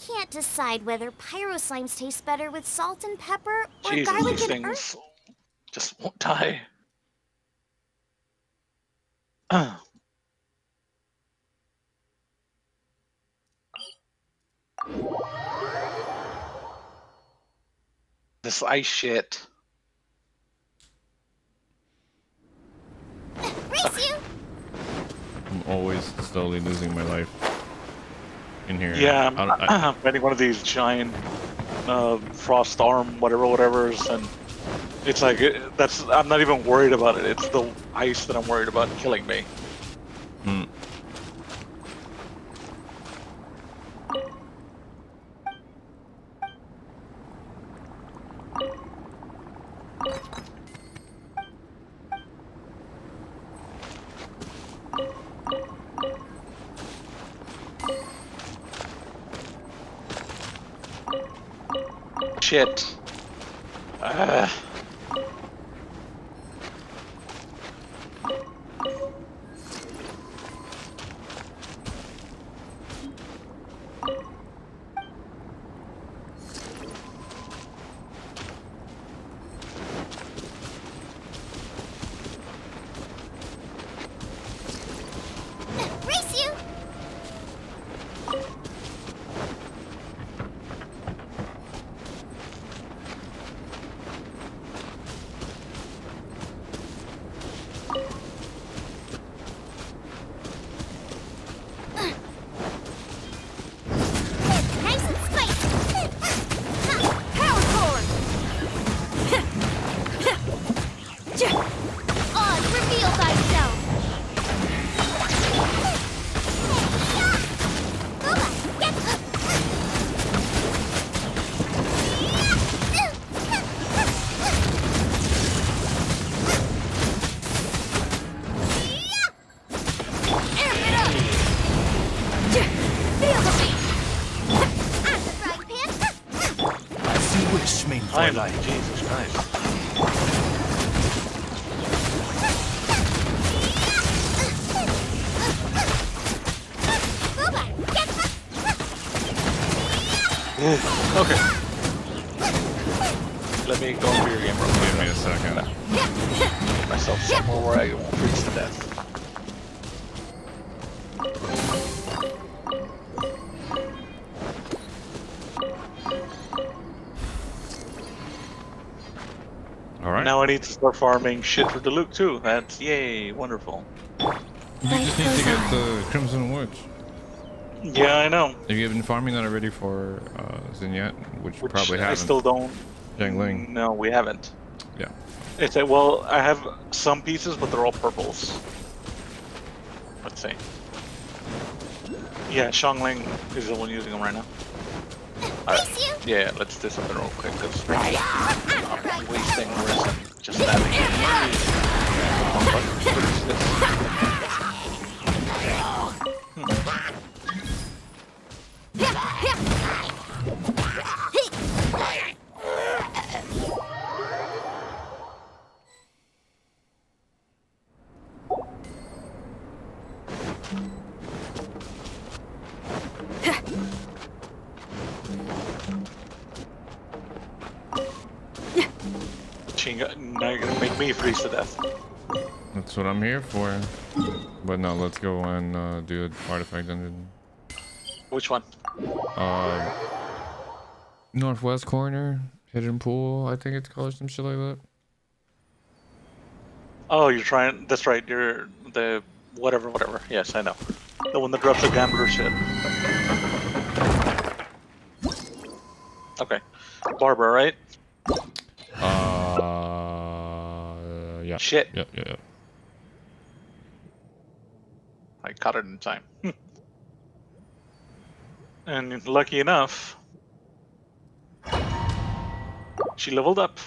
can't decide whether pyro slimes taste better with salt and pepper or Jesus, garlic these and earth. things just won't die. This ice shit. Race you! I'm always slowly losing my life in here. Yeah, I I'm fighting one of these giant frost arm whatever's, and it's like that's. I'm not even worried about it. It's the ice that I'm worried about killing me. mm. Shit. Race you! Nice and spicy! Power core! Oz, reveal thyself! Booba, get Amp it up! Feel the beat! At the frying pan! As you wish, main I'm Fräulein. Jesus Christ. Booba, get Okay. Let me go into your game real quick. Give me a second. Get myself somewhere where I won't freeze to death. All right. Now I need to start farming shit for Diluc too. That's yay, wonderful. You just need to get the Crimson Witch. Yeah, I know. Have you been farming that already for Zinniet? Which you probably I haven't. still don't. Jiangling. No, we haven't. Yeah. It's a, well, I have some pieces, but they're all purples. Let's see. Yeah, Xiangling is the one using them right now. Race you! Yeah, let's do something real quick because I'm wasting resin just stabbing. Now you're gonna make me freeze to death. That's what I'm here for. But no, let's go and do an artifact dungeon. Which one? Northwest corner, hidden pool. I think it's called some shit like that. Oh, you're trying. That's right. You're the whatever. Yes, I know. The one that drops the gambler shit. Okay. Barbara, right? Yeah. Shit. Yeah. I caught it in time. And lucky enough, she leveled up.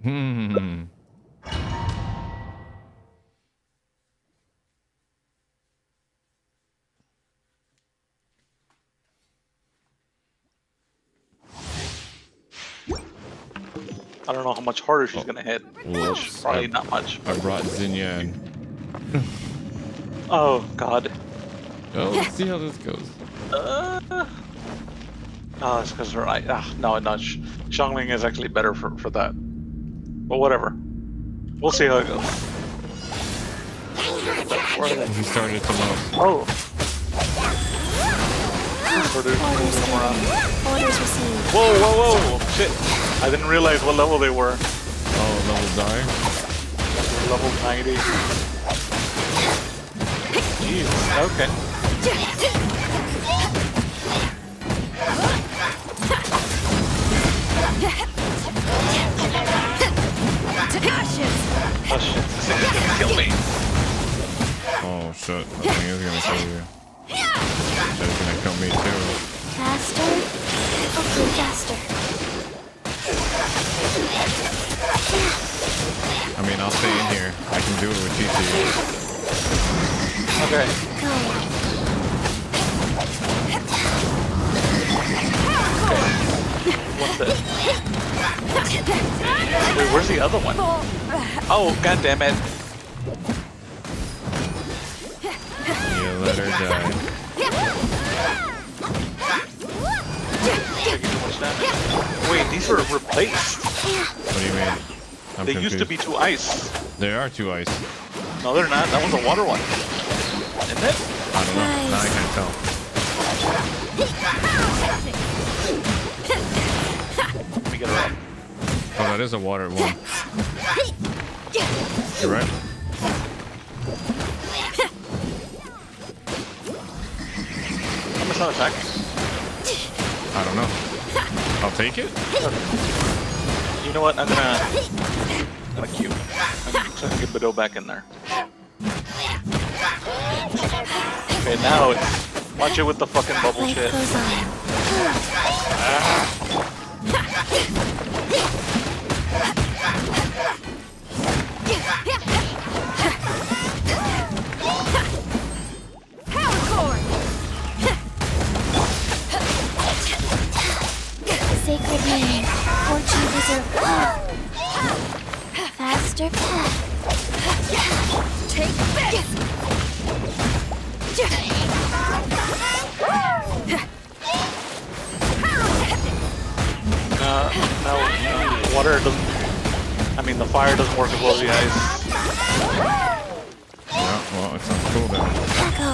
Hmm. I don't know how much harder she's gonna hit. Whoops. Probably not much. I brought Zinyan. Oh God. Oh, let's see how this goes. Oh, it's because they're no, no. Xiangling is actually better for that. But whatever. We'll see how it goes. Where are they? He started to most. Oh. Orders given. Orders received. Whoa, whoa, whoa! Shit! I didn't realize what level they were. Oh, level die. Level 90. Jeez. Okay. Oh shit! This thing is gonna kill me. Oh shit! That thing is gonna kill you. It's gonna kill me too. Faster. Okay, faster. I mean, I'll stay in here. I can do it with TT. Okay. Go. What's this? Wait, where's the other one? Oh, god damn it! You let her die. Taking too much damage. Wait, these were replaced. What do you mean? I'm They confused. used to be 2 ice. There are 2 ice. No, they're not. That one's a water one. Isn't it? I don't know. Now I can't tell. Let me get her up. Oh, that is a water one. You're right. How much not attacking? I don't know. I'll take it. You know what? I'm gonna queue. I'm gonna get Bedeau back in there. Okay, now it's watch it with the fucking bubble Life shit. goes on. Sacred name. Fortune deserve. Faster path. Take this. No, water doesn't. I mean, the fire doesn't work as well as the ice. Yeah, well, it sounds cool then. Go.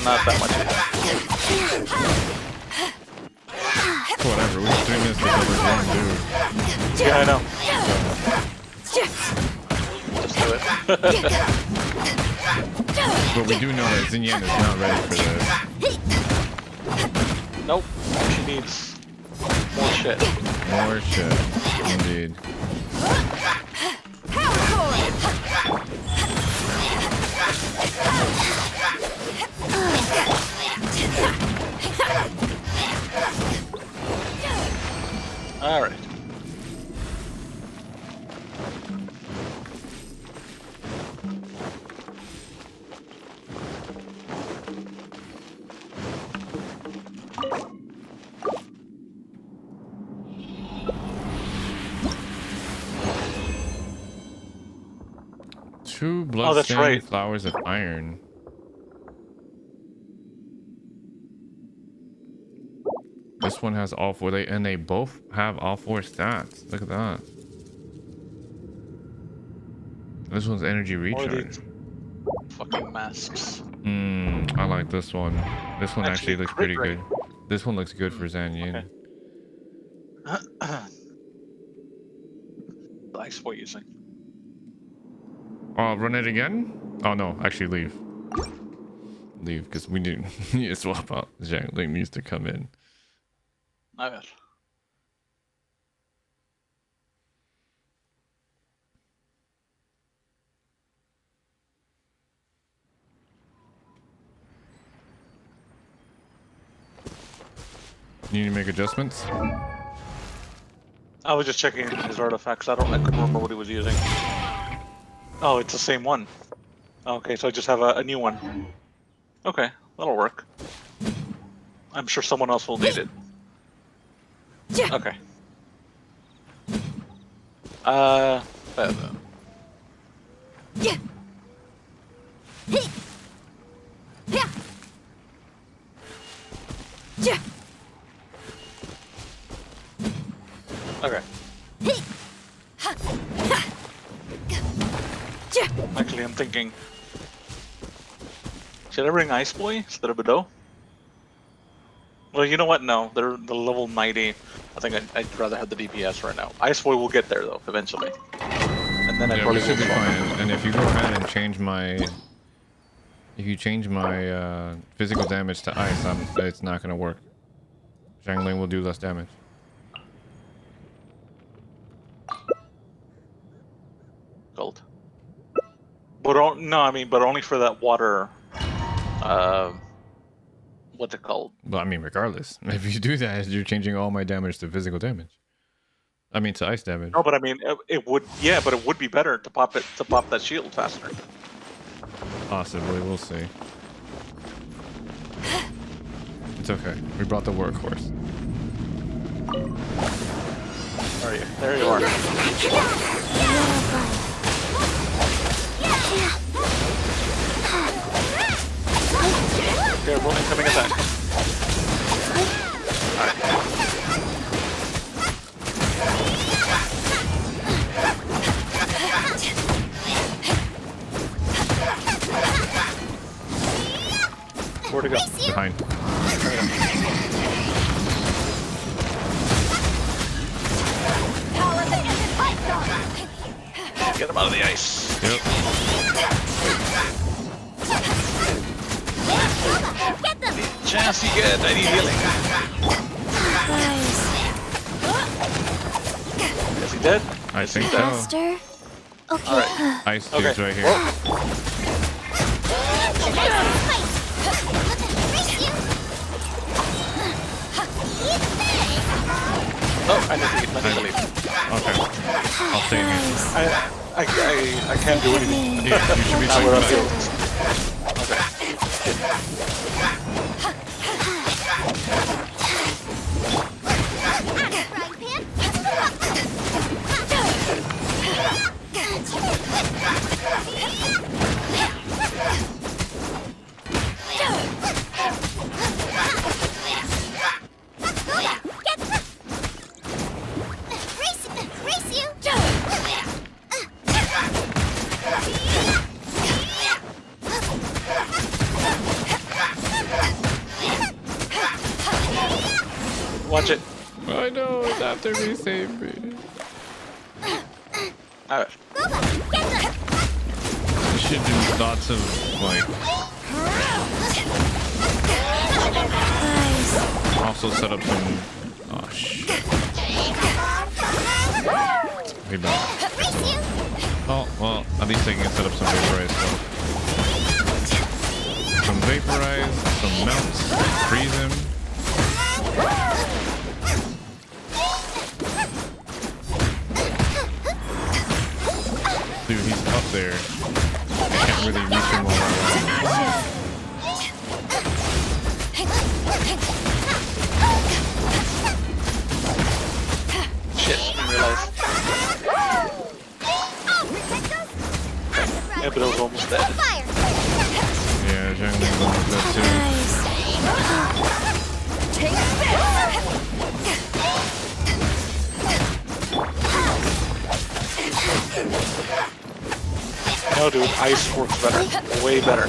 Not that much. Whatever, we have 3 minutes to cover one dude. Yeah, I know. Just do it. But we do know that Xinyan is not ready for this. Nope. She needs more shit. More shit. Indeed. All right. Two Oh, that's bloodstained right. flowers of iron. This one has all 4, and they both have all 4 stats. Look at that. This one's energy recharge. Fucking masks. I like this one. This one actually looks crit pretty rate. good. This one looks good for Zan Yin. Okay. The ice we're using. Oh, run it again? Oh no, actually leave. Leave, because we need to swap out. Zhang Ling needs to come in. My bad. You need to make adjustments? I was just checking his artifacts. I couldn't remember what he was using. Oh, it's the same one. Okay, so I just have a new one. Okay, that'll work. I'm sure someone else will need it. Okay. Okay. Actually, I'm thinking. Should I bring Ice Boy instead of Bedeau? Well, you know what? No, they're the level 90. I think I'd rather have the DPS right now. Ice Boy will get there though eventually, and then I Yeah, we probably should will be swap. fine. And if you go ahead and change my, if you change my physical damage to ice, it's not gonna work. Zhangling will do less damage. Gold. But no, I mean, but only for that water. What's it called? Well, I mean, regardless, if you do that, you're changing all my damage to physical damage. I mean, to ice damage. No, but I mean, it would. Yeah, but it would be better to pop that shield faster. Possibly, we'll see. It's okay. We brought the workhorse. Where are you? There you are. Careful, incoming attack. Alright. Where to go? Behind. Get him out of the ice. Yep. Get them! Chance you get. I need healing. Is he dead? I think so. Faster? Okay. Alright. Ice Okay. dude's right here. Oh, I need to leave. Okay. I'll stay in here. I can't do anything. Yeah, you should be Now fine. we're on with field. that. Okay. Watch it. I know, it's after me, save me. Alright. You should do lots of, like, also set up some, oh shit. Way back. Oh, well, at least I can set up some vaporized stuff. Some vaporize, some melts, freeze him. Dude, he's up there. I can't really reach him while I'm Shit, didn't realize. Yeah, but I was almost dead. Yeah, Zhangling almost dead too. Take No, dude, ice works better. Way better.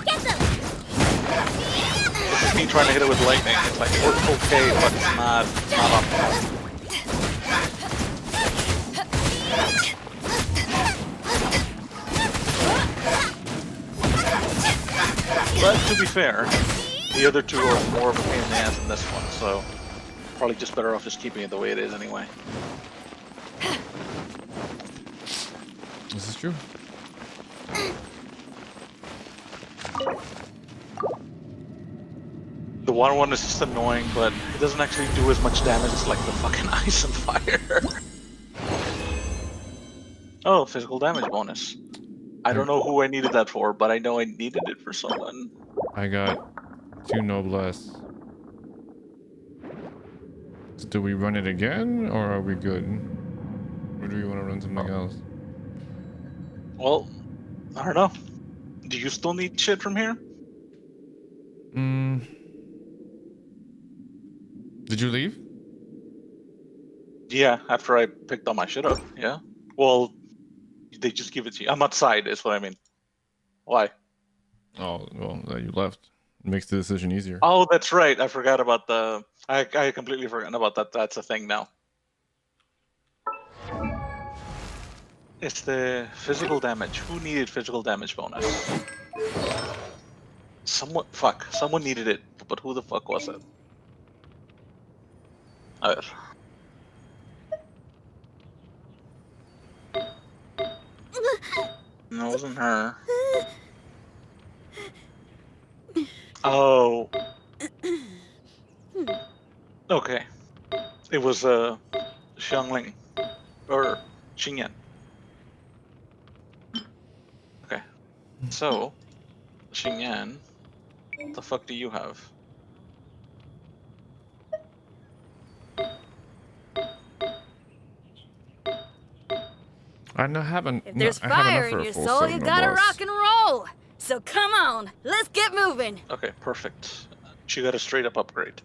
Get them! This is me trying to hit it with lightning. It's like, it works okay, but it's not optimal. But to be fair, the other two are more of a pain in the ass than this one, so probably just better off just keeping it the way it is anyway. This is true. The water one is just annoying, but it doesn't actually do as much damage as like the fucking ice and fire. Oh, physical damage bonus. I don't know who I needed that for, but I know I needed it for someone. I got 2 noblesse. So do we run it again, or are we good? Or do we want to run something else? Well, I don't know. Do you still need shit from here? Did you leave? Yeah, after I picked all my shit up. Yeah. Well, they just give it to you. I'm outside, is what I mean. Why? Oh, well, you left. It makes the decision easier. Oh, that's right. I forgot about the. I completely forgot about that. That's a thing now. It's the physical damage. Who needed physical damage bonus? Someone needed it, but who the fuck was it? A ver. No, it wasn't her. Oh. Okay. It was Xiangling or Xingyan. Okay. So, Xingyan, what the fuck do you have? I haven't. If there's I have enough fire for in a your full soul, you Sigma gotta boss. rock and roll. So come on, let's get moving. Okay, perfect. She got a straight up upgrade.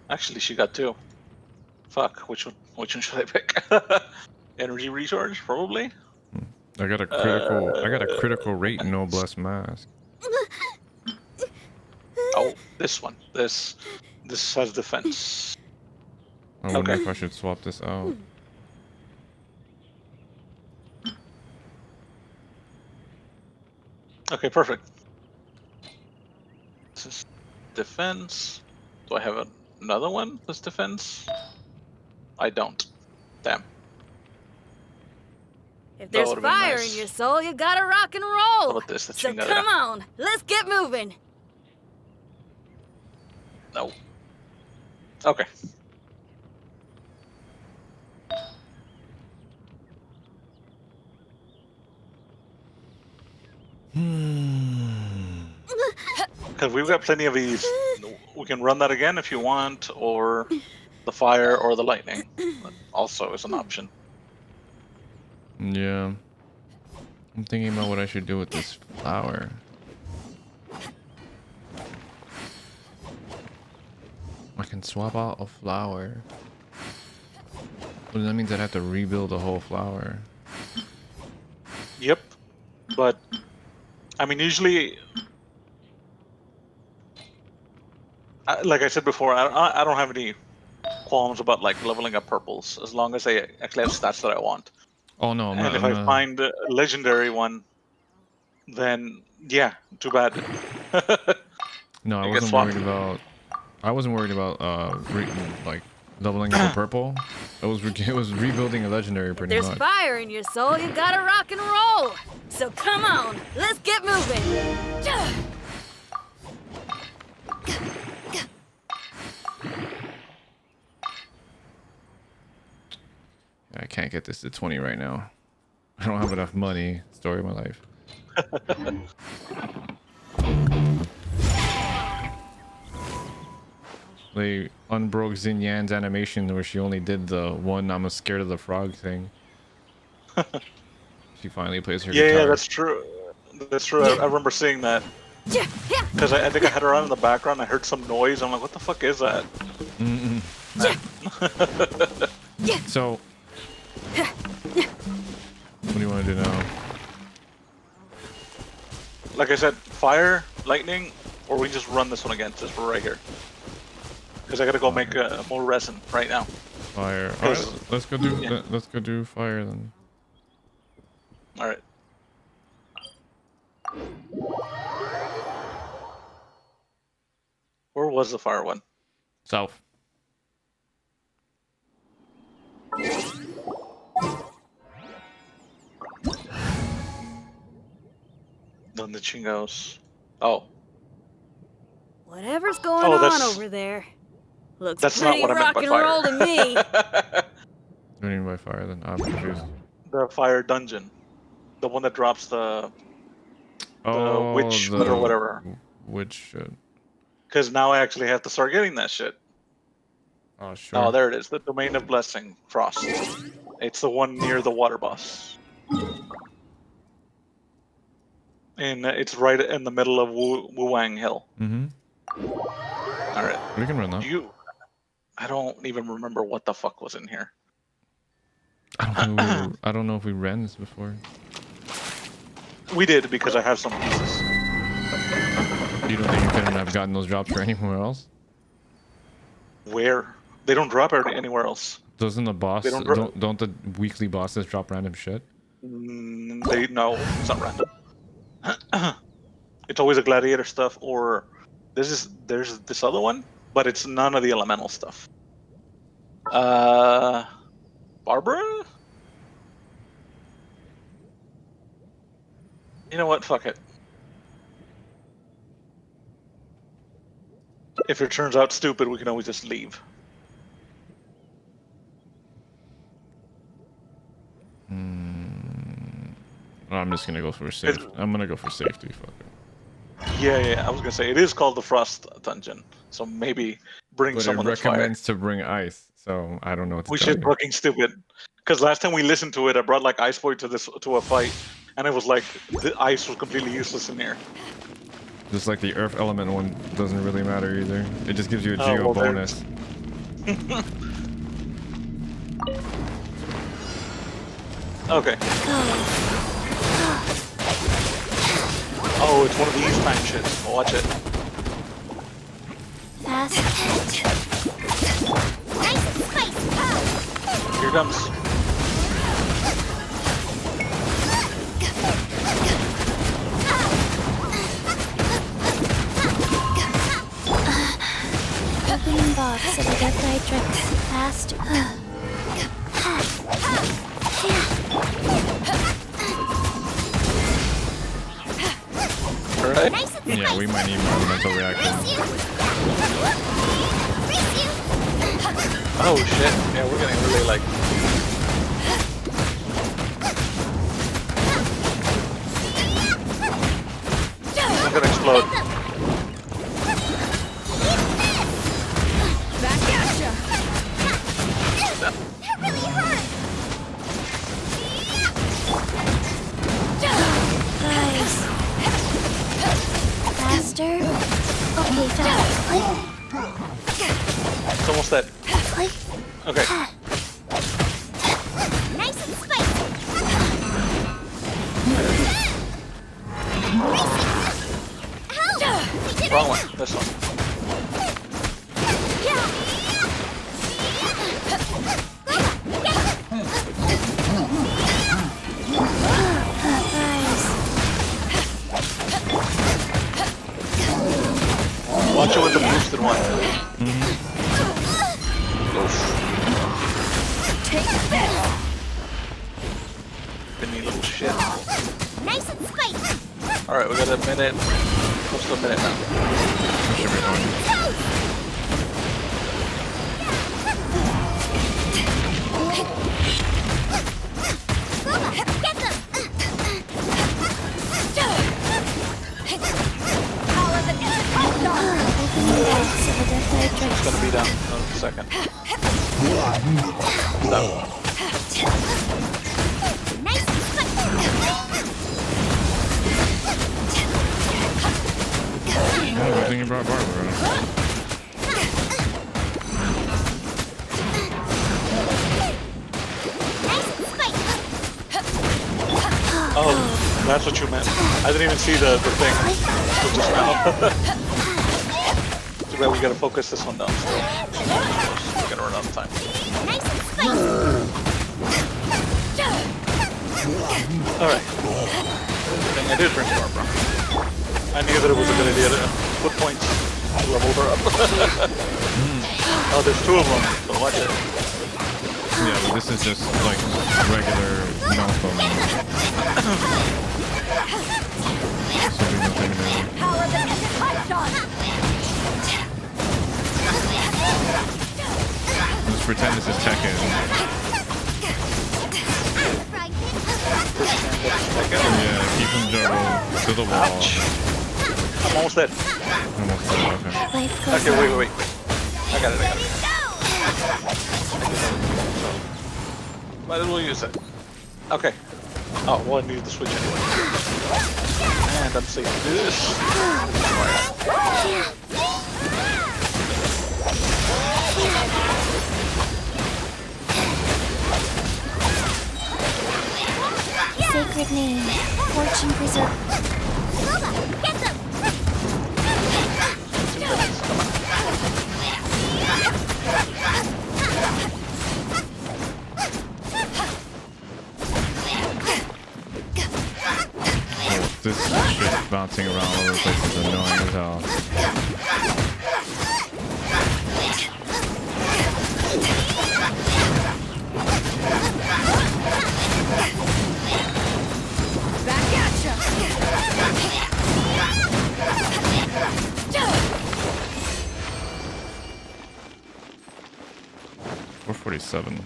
Actually, she got two. Fuck, which one should I pick? Energy recharge, probably. I got a critical. I got a critical rate noblesse mask. Oh, this one. This has defense. I wonder Okay. if I should swap this out. Okay, perfect. This is defense. Do I have another one that's defense? I don't. Damn. If That there's would've been fire nice. in your soul, you gotta rock and How roll. about this? The So chingadera. come on, let's get moving. No. Okay. Because we've got plenty of these. We can run that again if you want, or the fire or the lightning. That also is an option. Yeah. I'm thinking about what I should do with this flower. I can swap out a flower. But that means I'd have to rebuild the whole flower. Yep. But, I mean, usually, like I said before, I don't have any qualms about like leveling up purples as long as they actually have stats that I want. Oh no, And if I find a legendary one, then yeah, too bad. no, I it gets wasn't swapped. worried about. I wasn't worried about like leveling up a purple. It was rebuilding a legendary pretty There's much. fire in your soul, you gotta rock and roll. So come on, let's get moving. I can't get this to 20 right now. I don't have enough money. Story of my life. They unbroke Xinyan's animation where she only did the one "I'm scared of the frog" thing. She finally plays her guitar. Yeah, that's true. That's true. I remember seeing that. Because I think I had her on in the background. I heard some noise. I'm like, what the fuck is that? So, what do you want to do now? Like I said, fire, lightning, or we just run this one again since we're right here. Because I gotta go make more resin right now. Fire. All right, let's go do. Yeah. Let's go do fire then. All right. Where was the fire one? South. Then the chingos. Oh, Whatever's going Oh, on that's- over there looks that's not pretty what I meant rock by and fire. roll to me. What do you mean by fire then? I'm confused. The fire dungeon, the one that drops the Oh, witch or whatever. Witch shit. Because now I actually have to start getting that shit. Oh sure. Oh, there it is. The Domain of Blessing, Frost. It's the one near the water boss. And it's right in the middle of Wu Wang Hill. Mm-hmm. We can run that. I don't even remember what the fuck was in here. I don't know if we ran this before. We did because I have some pieces. You don't think you couldn't have gotten those drops for anywhere else? Where? They don't drop anywhere else. Doesn't the boss? They don't Don't the weekly bosses drop random shit? No, it's not random. It's always a gladiator stuff, or there's this other one, but it's none of the elemental stuff. Barbara? You know what? Fuck it. If it turns out stupid, we can always just leave. I'm just gonna go for safety. I'm gonna go for safety. Fuck it. Yeah. I was gonna say it is called the Frost Dungeon, so maybe bring But someone it that's fire. recommends to bring ice, so I don't know what to Which tell is you. fucking stupid. Because last time we listened to it, I brought like Ice Boy to a fight, and it was like the ice was completely useless in here. Just like the earth element one doesn't really matter either. It just gives you a Oh, geo well, bonus. Okay. Oh, it's one of these time shits. Watch it. Fast hit. Nice and spicy. Here it comes. Opening box of a death trick. Fast. Alright. Nice and Yeah, we might need more mental reaction. Oh shit. Yeah, we're getting really like. I'm gonna explode. Back at ya. That really hurt. Nice. Faster. Okay, fast. It's almost dead. Okay. Nice and spicy. Wrong one. This one. Watch it with the boosted one. Spinny little shit. Nice and spicy. Alright, we got a minute. Close to a minute now. Should be fine. Get them. It's gonna be down in a second. Stop. Nice and spicy. Oh, good thing you brought Barbara. Oh, that's what you meant. I didn't even see the thing. It just now. Too bad we gotta focus this one down still. We're gonna run out of time. Nice and spicy. Alright. Good thing I did bring Barbara. I knew that it was a good idea to put points to level her up. Oh, there's two of them, so watch it. Yeah, but this is just like regular non-phone. So we nothing new. Power the touchdown. Let's pretend this is Tekken. Yeah, keep him juggle to the wall. Ouch. I'm almost dead. Almost there, okay. Life goes Okay, wait. I got it. Might as well use it. Okay. Oh, well, I needed the switch anyway. And I'm safe to do this. bouncing around all over the place is annoying as hell. Back at ya! 447.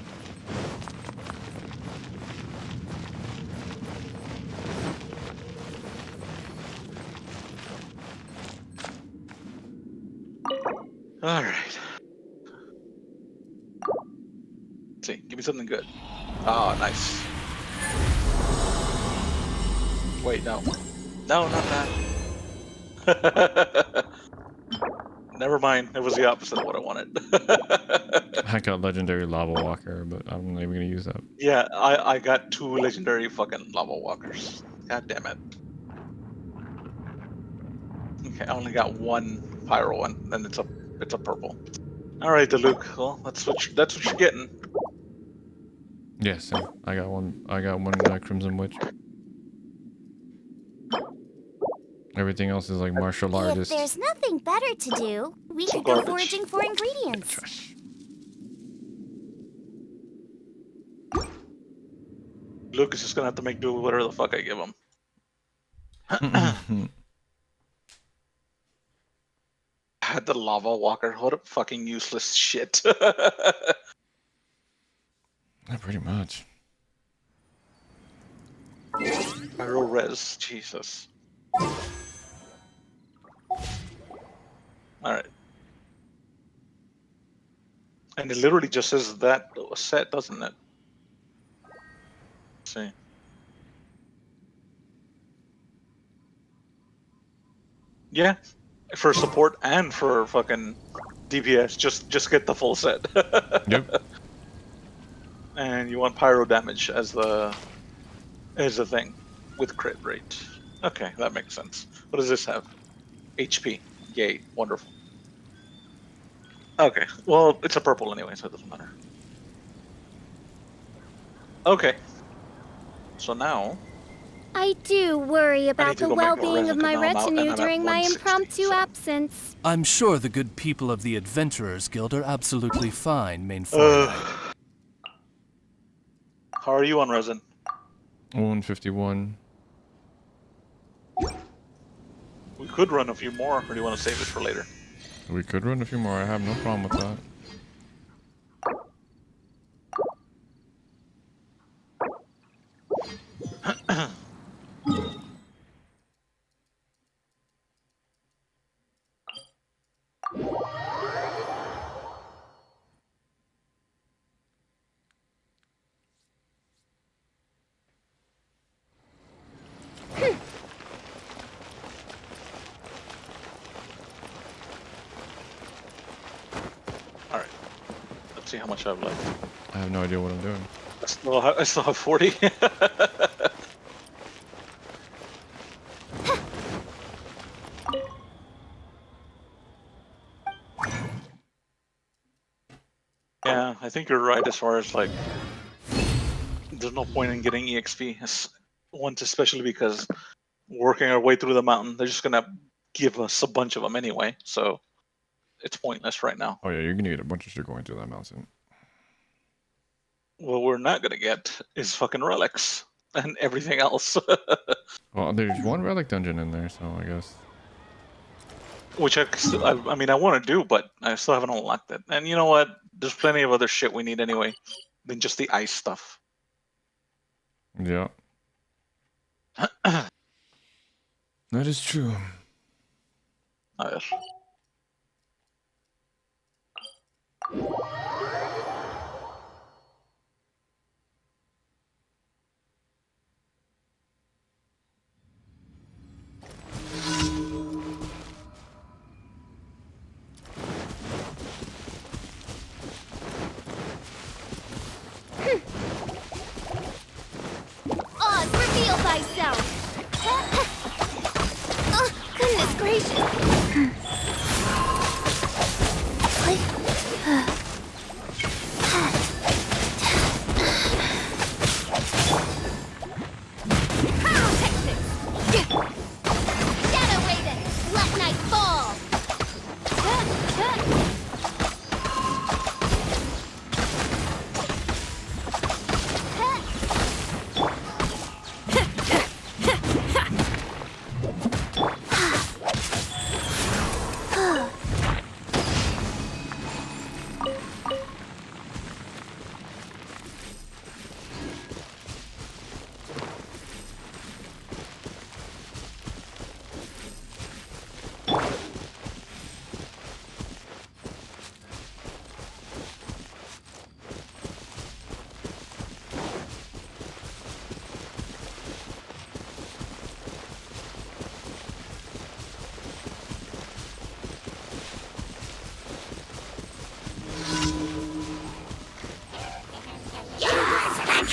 All right. Let's see, give me something good. Oh, nice. Wait, no. No, not that. Never mind. It was the opposite of what I wanted. I got legendary lava walker, but I'm not even gonna use that. Yeah, I got 2 legendary fucking lava walkers. God damn it. Okay, I only got 1 pyro one, then it's a purple. All right, Luke. Well, that's what you're getting. Yes, yeah, I got one. I got one Crimson Witch. Everything else is like martial If artist. there's nothing better to do, we could go Garbage. foraging for ingredients. Trash. Luke is just gonna have to make do with whatever the fuck I give him. Had the lava walker. What a fucking useless shit. Yeah, pretty much. Pyro res, Jesus. Alright. And it literally just says that set, doesn't it? Let's see. Yeah. For support and for fucking DPS, just get the full set. Yep. And you want pyro damage as the thing with crit rate. Okay, that makes sense. What does this have? HP. Yay, wonderful. Okay, well, it's a purple anyway, so it doesn't matter. Okay. So now... I do worry about to the go make more well-being of resin, my 'cause now I'm out, and retinue I'm at during my 160, impromptu so. absence. I'm sure the good people of the Adventurers Guild are absolutely fine, main foreign. How are you on resin? 151. We could run a few more, or do you want to save it for later? We could run a few more. I have no problem with that. Alright. Let's see how much I have left. I have no idea what I'm doing. I still have 40. Yeah, I think you're right as far as like, there's no point in getting EXP. Once, especially because working our way through the mountain, they're just gonna give us a bunch of them anyway, so it's pointless right now. Oh yeah, you're gonna get a bunch of shit going through that mountain. What we're not gonna get is fucking relics and everything else. Well, there's one relic dungeon in there, so I guess. Which I mean, I want to do, but I still haven't unlocked it. And you know what? There's plenty of other shit we need anyway than just the ice stuff. Yeah. That is true. Oh, yes. Oz, reveal thyself! Oh, goodness gracious!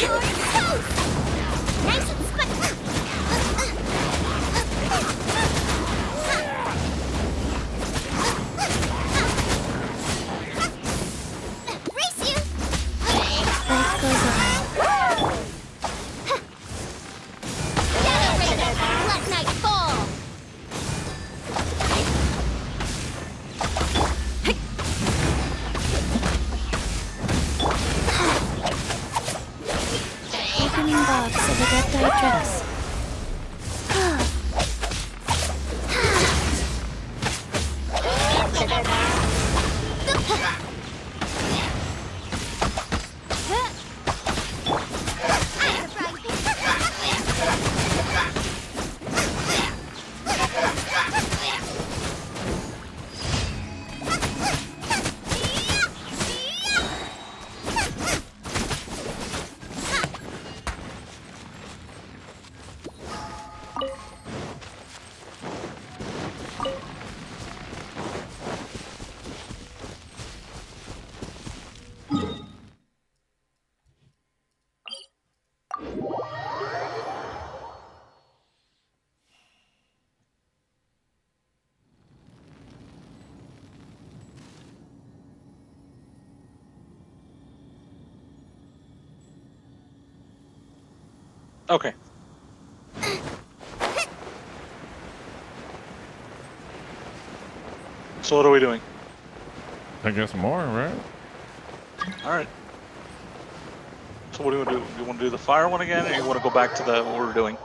Nice and race you. Life goes on. Shadow Raider, let night fall. Opening box of a death dye dress. Okay. So what are we doing? I guess more, right? All right. So what do you want to do? Do you want to do the fire one again, or you want to go back to the what we were doing?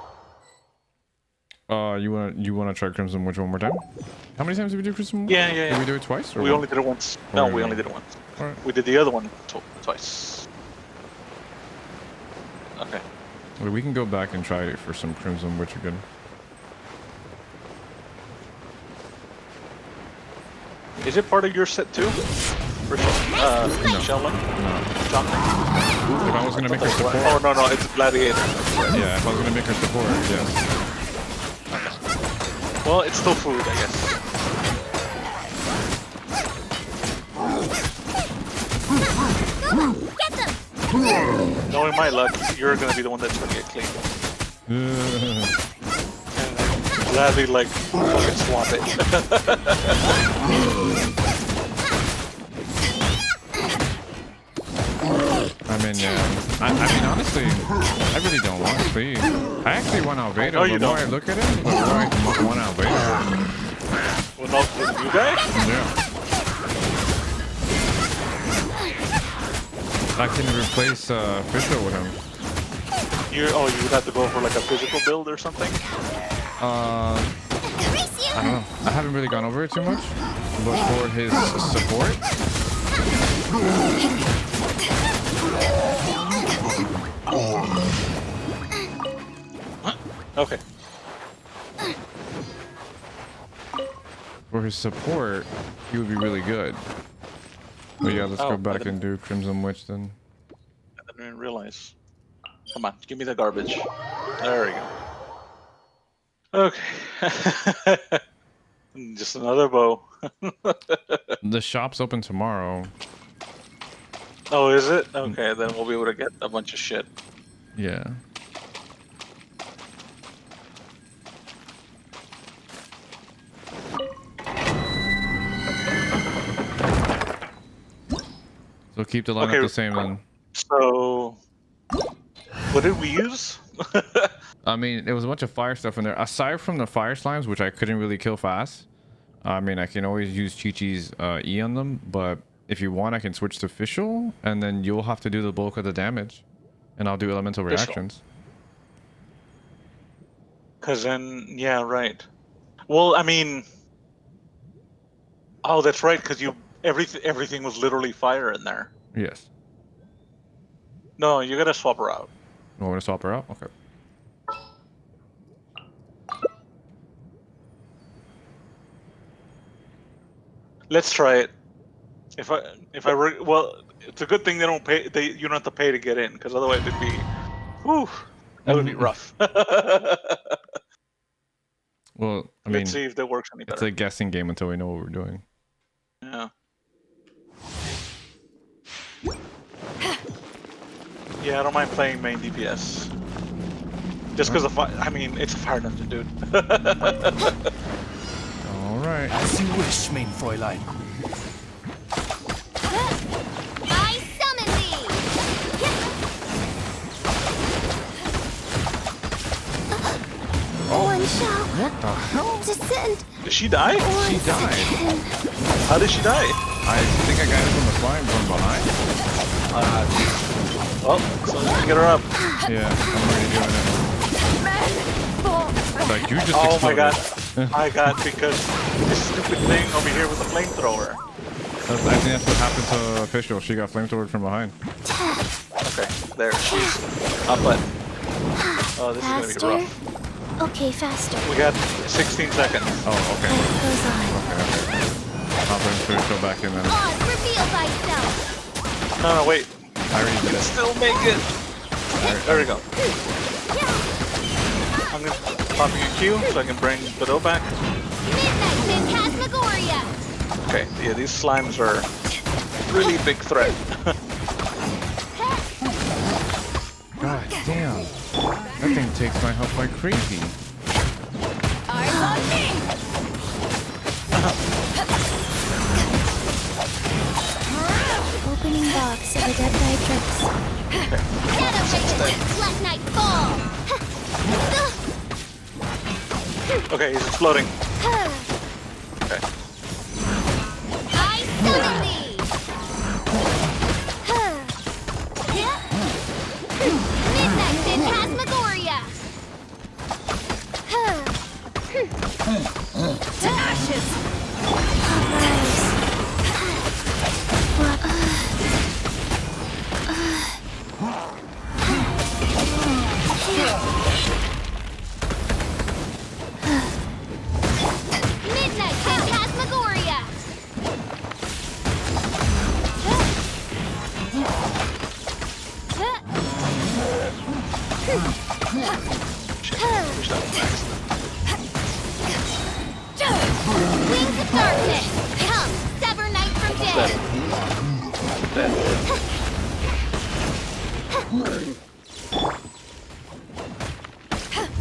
You wanna try Crimson Witch one more time? How many times did we do Crimson Witch? Yeah. Did we do it twice? Or We one? only did it once. No, we Alright. only did it once. Alright. We did the other one twice. Okay. Well, we can go back and try it for some Crimson Witch again. Is it part of your set too? For Sheldon? No. John? If I was gonna make her support, Oh no, it's Gladiator. yeah. If I was gonna make her support, yes. Well, it's still food, I guess. Get them. Knowing my luck, you're gonna be the one that's gonna get clean. And gladly, like, fucking swap it. I mean, yeah. I mean, honestly, I really don't want to be. I actually want Albedo. No, you The more don't. I look at it, the more I want Albedo. Well, not with you guys? Yeah. I can replace Fisher with him. You would have to go for like a physical build or something? I don't know. I haven't really gone over it too much, but for his support, Okay. he would be really good. But yeah, let's Oh, go I back didn't- and do Crimson Witch then. I didn't realize. Come on, give me the garbage. There we go. Okay. Just another bow. The shop's open tomorrow. Oh, is it? Okay, then we'll be able to get a bunch of shit. Yeah. So keep the lineup Okay. the same then. So, what did we use? I mean, there was a bunch of fire stuff in there. Aside from the fire slimes, which I couldn't really kill fast. I mean, I can always use Chi-Chi's E on them, but if you want, I can switch to Fischl, and then you'll have to do the bulk of the damage. And I'll do elemental Fischl. reactions. Because then, yeah, right. Well, I mean, oh, that's right. Because everything was literally fire in there. Yes. No, you gotta swap her out. You want me to swap her out? Okay. Let's try it. If I were, well, it's a good thing they don't pay. You don't have to pay to get in, because otherwise it'd be, whew, that would be rough. Well, I mean, Let's see if that works any it's better. a guessing game until we know what we're doing. Yeah. Yeah, I don't mind playing main DPS. Just because I mean, it's a fire dungeon, dude. All right. As you wish, main Fräulein. I summon thee! One shall What the hell? descend. Did she die? She died. How did she die? I think I got it from the slime from behind. Well, so we can get her up. Yeah, I'm already doing it. Like you just Oh my exploded. god. I got because this stupid thing over here with the flamethrower. I think that's what happened to Official. She got flamethrowed from behind. Okay, there. She's up, but oh, this is gonna be Faster. rough. Okay, faster. We got 16 seconds. Oh, okay. Life goes on. Okay. I'll bring Official back in then. Oz, reveal thyself. No, wait. I already did it. Still make it. There we go. I'm gonna popping a Q so I can bring Bedeau back. Midnight Phantasmagoria. Okay, yeah, these slimes are really big threat. God damn. That thing takes my health like crazy. Eyes on me! Opening box of a dead Nitrix. Shadow Raven, Black Knight Fall. Okay, he's exploding. Okay. I summon thee. Midnight Phantasmagoria. To ashes! Midnight Phantasmagoria. Push that next. Wings of Darkness. Come, sever night from Dead. day.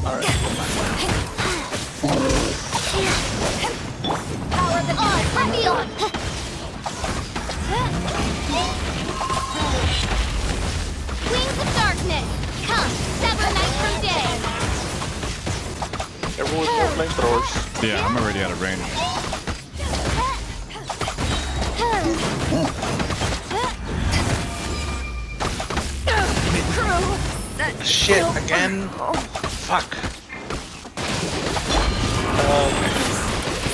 Alright. Power of the Oz, reveal. Wings of Darkness. Come, sever night from day. Everyone's more flamethrowers. Yeah, I'm already out of range. Shit, again? Fuck.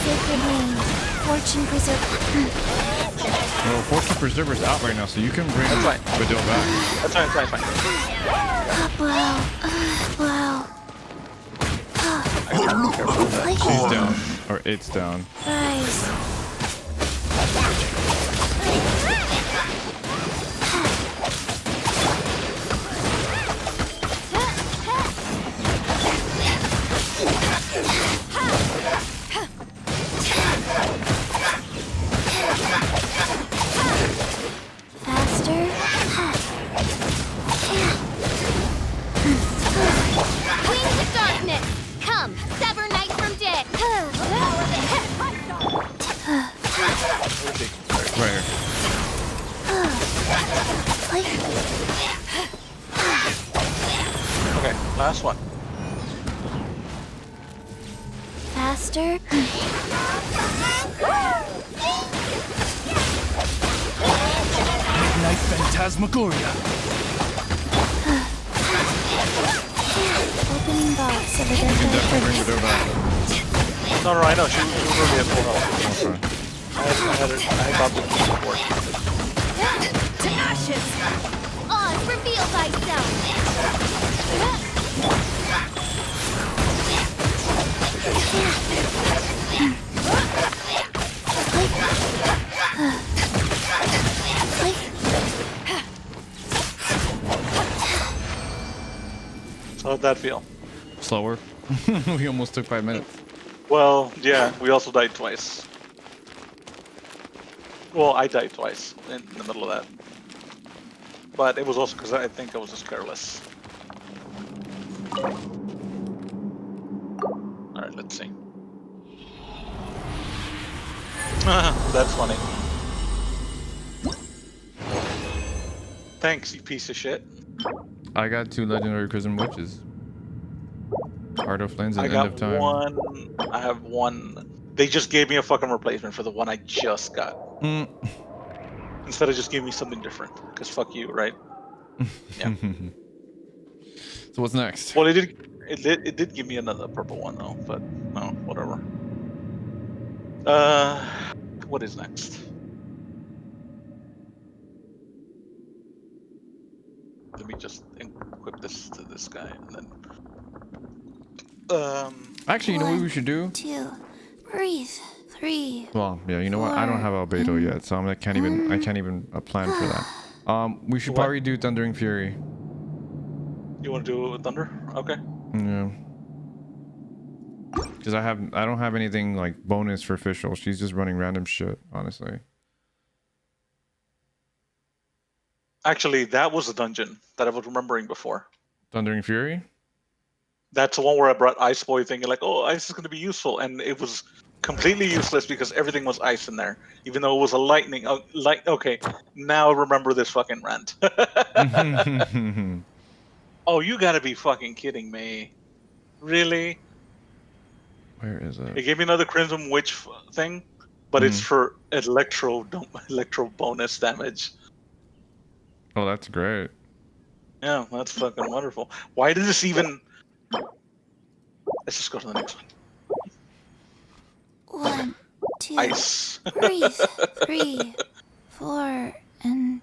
Sacred name. Fortune preserve. Well, Fortune Preserver's out right now, so you can bring That's fine. Bedeau back. That's fine. Wow. I gotta be careful with that. She's down. Or it's down. Rise. Faster. Wings of Darkness. Come, sever night from day. Where is he? Right here. Okay, last one. Faster. Midnight Phantasmagoria. Opening box of a You can dead definitely bring Nitrix. Bedeau back. No, I know. She was already at full health. Okay. I got the key support. To ashes! Oz, reveal thyself. So how'd that feel? Slower. We almost took 5 minutes. Well, yeah, we also died twice. Well, I died twice in the middle of that. but it was also because I think I was just careless. Alright, let's see. That's funny. Thanks, you piece of shit. I got 2 legendary Chrism Witches. Heart of Flames and I End got of Time. one. I have one. They just gave me a fucking replacement for the one I just got. Instead of just giving me something different. Because fuck you, right? Yeah. So what's next? Well, it did give me another purple one though, but no, whatever. What is next? Let me just equip this to this guy, and then. Actually, you know what we 1, should do? 2, breathe. 3. Well, yeah, you know what? I don't have Albedo yet, so I can't even plan for that. We should What? probably do Thundering Fury. You want to do it with Thunder? Okay. Yeah. Because I don't have anything like bonus for official. She's just running random shit, honestly. Actually, that was a dungeon that I was remembering before. Thundering Fury? That's the one where I brought Ice Boy thinking like, oh, ice is going to be useful, and it was completely useless because everything was ice in there, even though it was a lightning. Okay, now I remember this fucking rant. Oh, you gotta be fucking kidding me. Really? Where is It it? gave me another Crimson Witch thing, but it's for electro bonus damage. Oh, that's great. Yeah, that's fucking wonderful. Why did this even... Let's just go to the next one. 1, 2, Ice. breathe. 3, 4, and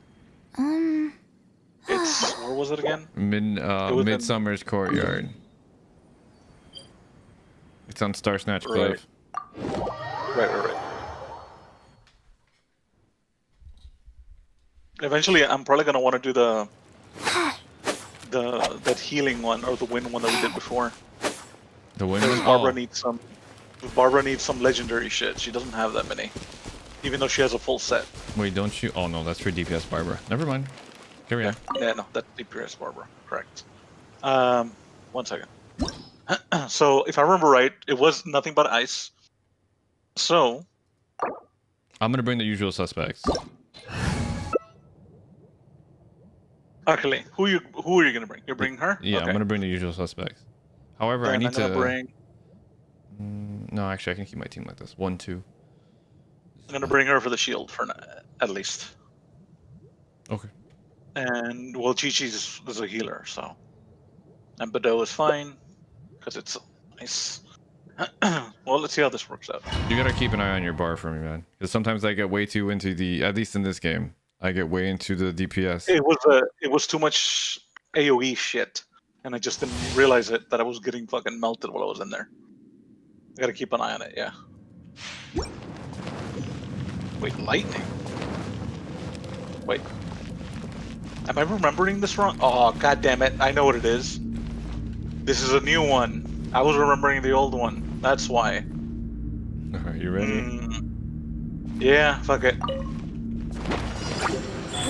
It's... Where was it again? Midsummer's Courtyard. It's on Star Snatch Cliff. Right. Eventually, I'm probably gonna want to do that healing one or the wind one that we did before. The wind Because one? Barbara Oh. needs some. Barbara needs some legendary shit. She doesn't have that many, even though she has a full set. Wait, don't you? Oh no, that's for DPS Barbara. Never mind. Carry on. Yeah, no, that's DPS Barbara. Correct. 1 second. So, if I remember right, it was nothing but ice. So, I'm gonna bring the usual suspects. actually, who are you gonna bring? You're bringing her? Yeah, Okay. I'm gonna bring the usual suspects. However, Then I need I'm gonna to bring. No, actually, I can keep my team like this. 1, 2. I'm gonna bring her for the shield for at least. Okay. And well, Chi-Chi's is a healer, so. And Bado is fine because it's nice. Well, let's see how this works out. You gotta keep an eye on your bar for me, man. Because sometimes I get way too into the. At least in this game, I get way into the DPS. It was too much AOE shit, and I just didn't realize it that I was getting fucking melted while I was in there. I gotta keep an eye on it, yeah. Wait, lightning? Wait. Am I remembering this wrong? Oh, god damn it. I know what it is. This is a new one. I was remembering the old one. That's why. Alright, you ready? Yeah, fuck it.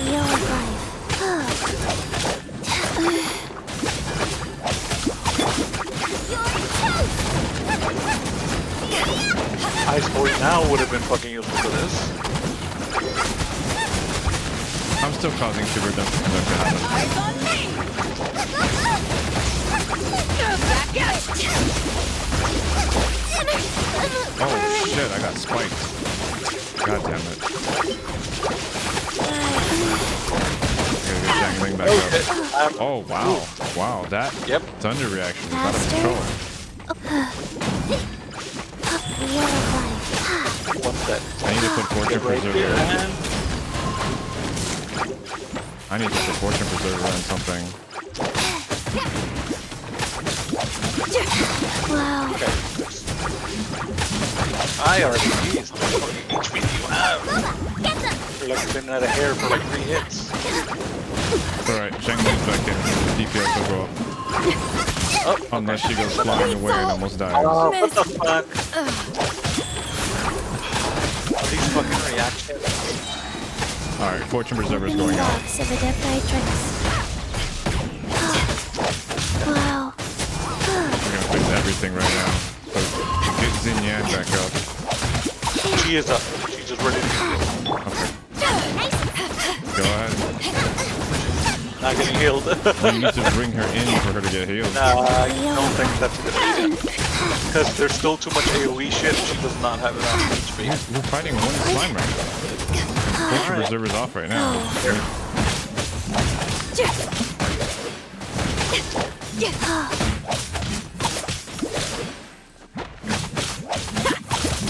Wheel of Ice Boy now would have been fucking useful for this. I'm still causing super dump to happen. Eyes on me! Back out! Oh shit, I got spiked. God damn it. I gotta get dangling back up. Oh wow. Wow, that thunder reaction is out of control. Wheel of life. What's that? I need to put Fortune Right Preserver. here, and I need to put Fortune Preserver on something. Wow. I already used how much fucking HP do you have? You're like been at a hair for like 3 hits. Alright, Shanglin's back in. DPS will go up. Unless she goes flying away and almost dies. Oh, what the fuck? Are these fucking reactions? Alright, Fortune Preserver's going out. Box of Adepti tricks. Wow. We're gonna fix everything right now. So get Xin Yan back up. She is up. She's just ready to go. Okay. Go ahead. Not getting healed. You need to bring her in for her to get healed. Nah, I don't think that's a good idea. Because there's still too much AoE shit. She does not have enough HP. We're fighting one slime right now. Fortune Preserver's off right now.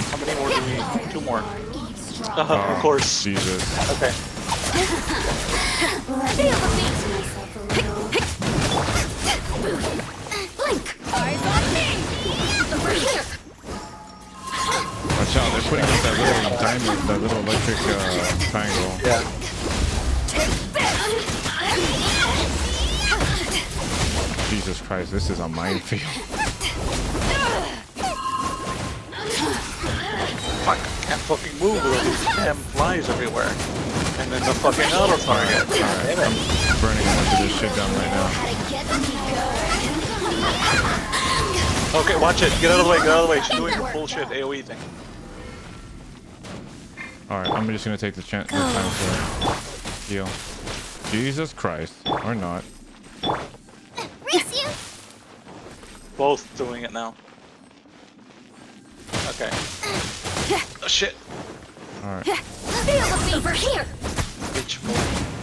How many more do we need? 2 more. Of course. Jesus. Okay. Watch out, they're putting up that little diamond, that little electric triangle. Yeah. Jesus Christ, this is a minefield. Fuck, can't fucking move with all these damn flies everywhere. And then the fucking auto target. Alright, I'm burning a bunch of this shit down right now. Okay, watch it. Get out of the way, get out of the way. She's doing her bullshit AoE thing. Alright, I'm just gonna take the time to heal. Jesus Christ. Or not. Both doing it now. Okay. Oh shit. Alright. Over here. Bitch move.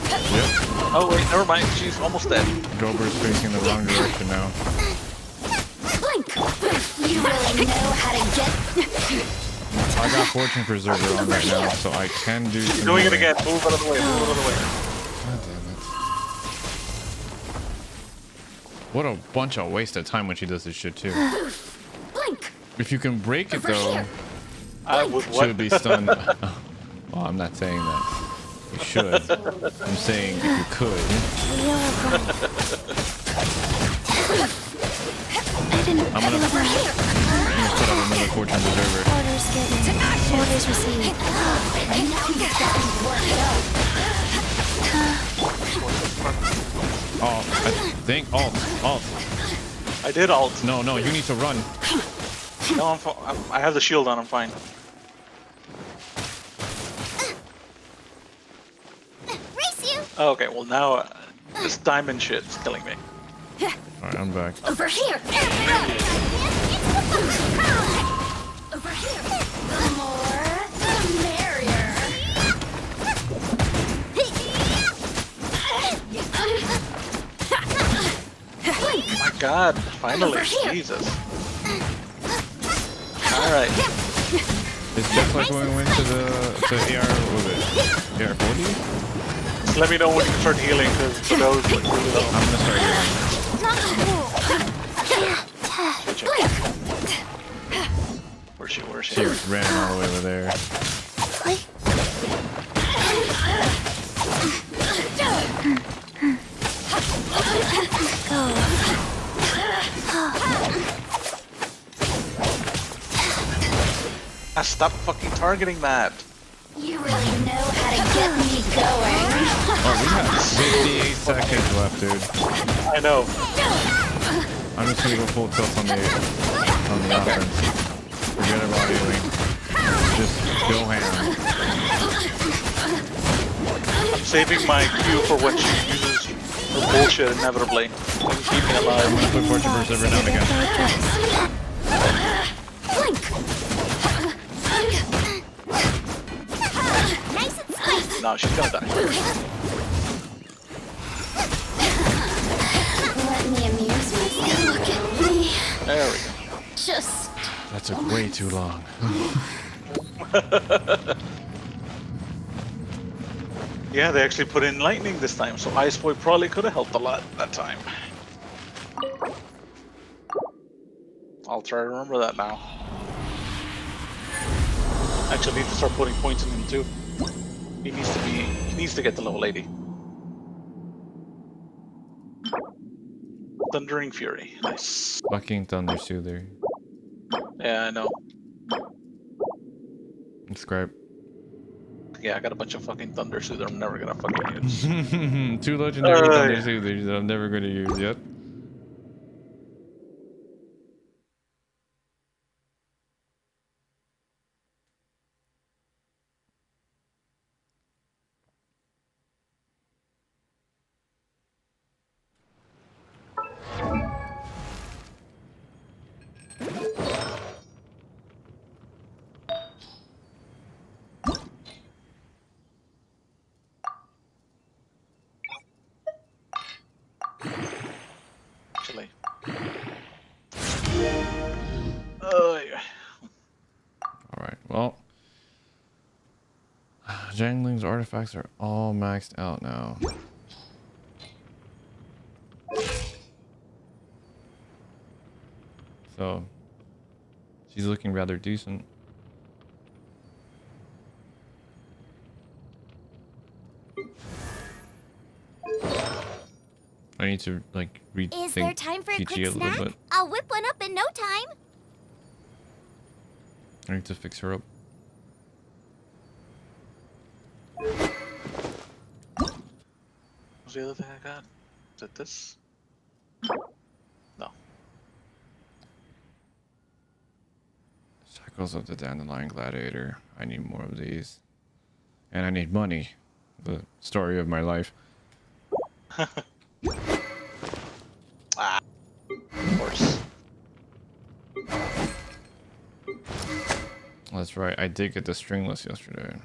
Yep. Oh wait, never mind. She's almost dead. Gober's facing the wrong direction now. You really know how to get. I got Fortune Preserver on right now, so I can do She's some doing it healing. again. Move out of the way. Move out of the way. God damn it. What a bunch of waste of time when she does this shit too. If you can break it though, I would she what? would be stunned. Well, I'm not saying that you should. I'm saying if you could. I'm gonna put out another Fortune Preserver. Orders given. Orders received. Oh, I think alt. I did ult. No, you need to run. No, I have the shield on. I'm fine. Oh, okay, well now this diamond shit is killing me. Alright, I'm back. Over here. Over here. The more, the merrier. Oh my god, finally, Jesus. Alright. It's just like when we went to the AR, what was it? AR 40? Just let me know when you start healing, because the dose is really low. I'm gonna start healing. Where's she? She ran all the way over there. Ah, stop fucking targeting that. You really know how to get me going. Oh, we have 58 seconds left, dude. I know. I'm just gonna go full tilt on the offense. Forget about healing. Just go ham. I'm saving my Q for when she uses her bullshit inevitably. To keep me I'm alive. gonna put Fortune Preserver down again. No, she's gonna die. Let me amuse myself. Look at me. There we go. Just That took way too long. Yeah, they actually put in lightning this time, so Ice Boy probably could have helped a lot that time. I'll try to remember that now. Actually, need to start putting points in him too. He needs to get to level 80. Thundering Fury, nice. Fucking Thunder Soother. Yeah, I know. Describe. Yeah, I got a bunch of fucking Thunder Suit that I'm never gonna fucking use. 2 legendary Thunder Yeah. Soothers that I'm never gonna use yet. Actually. Oh, yeah. Alright, well. Jangling's artifacts are all maxed out now. So, she's looking rather decent. I need to like Is there rethink time for a PG quick a little snack? bit. I'll whip one up in no time. I need to fix her up. What's the other thing I got? Is it this? No. Shackles of the Dandelion Gladiator. I need more of these. And I need money. The story of my life. Ah, of course. That's right. I did get the stringless yesterday.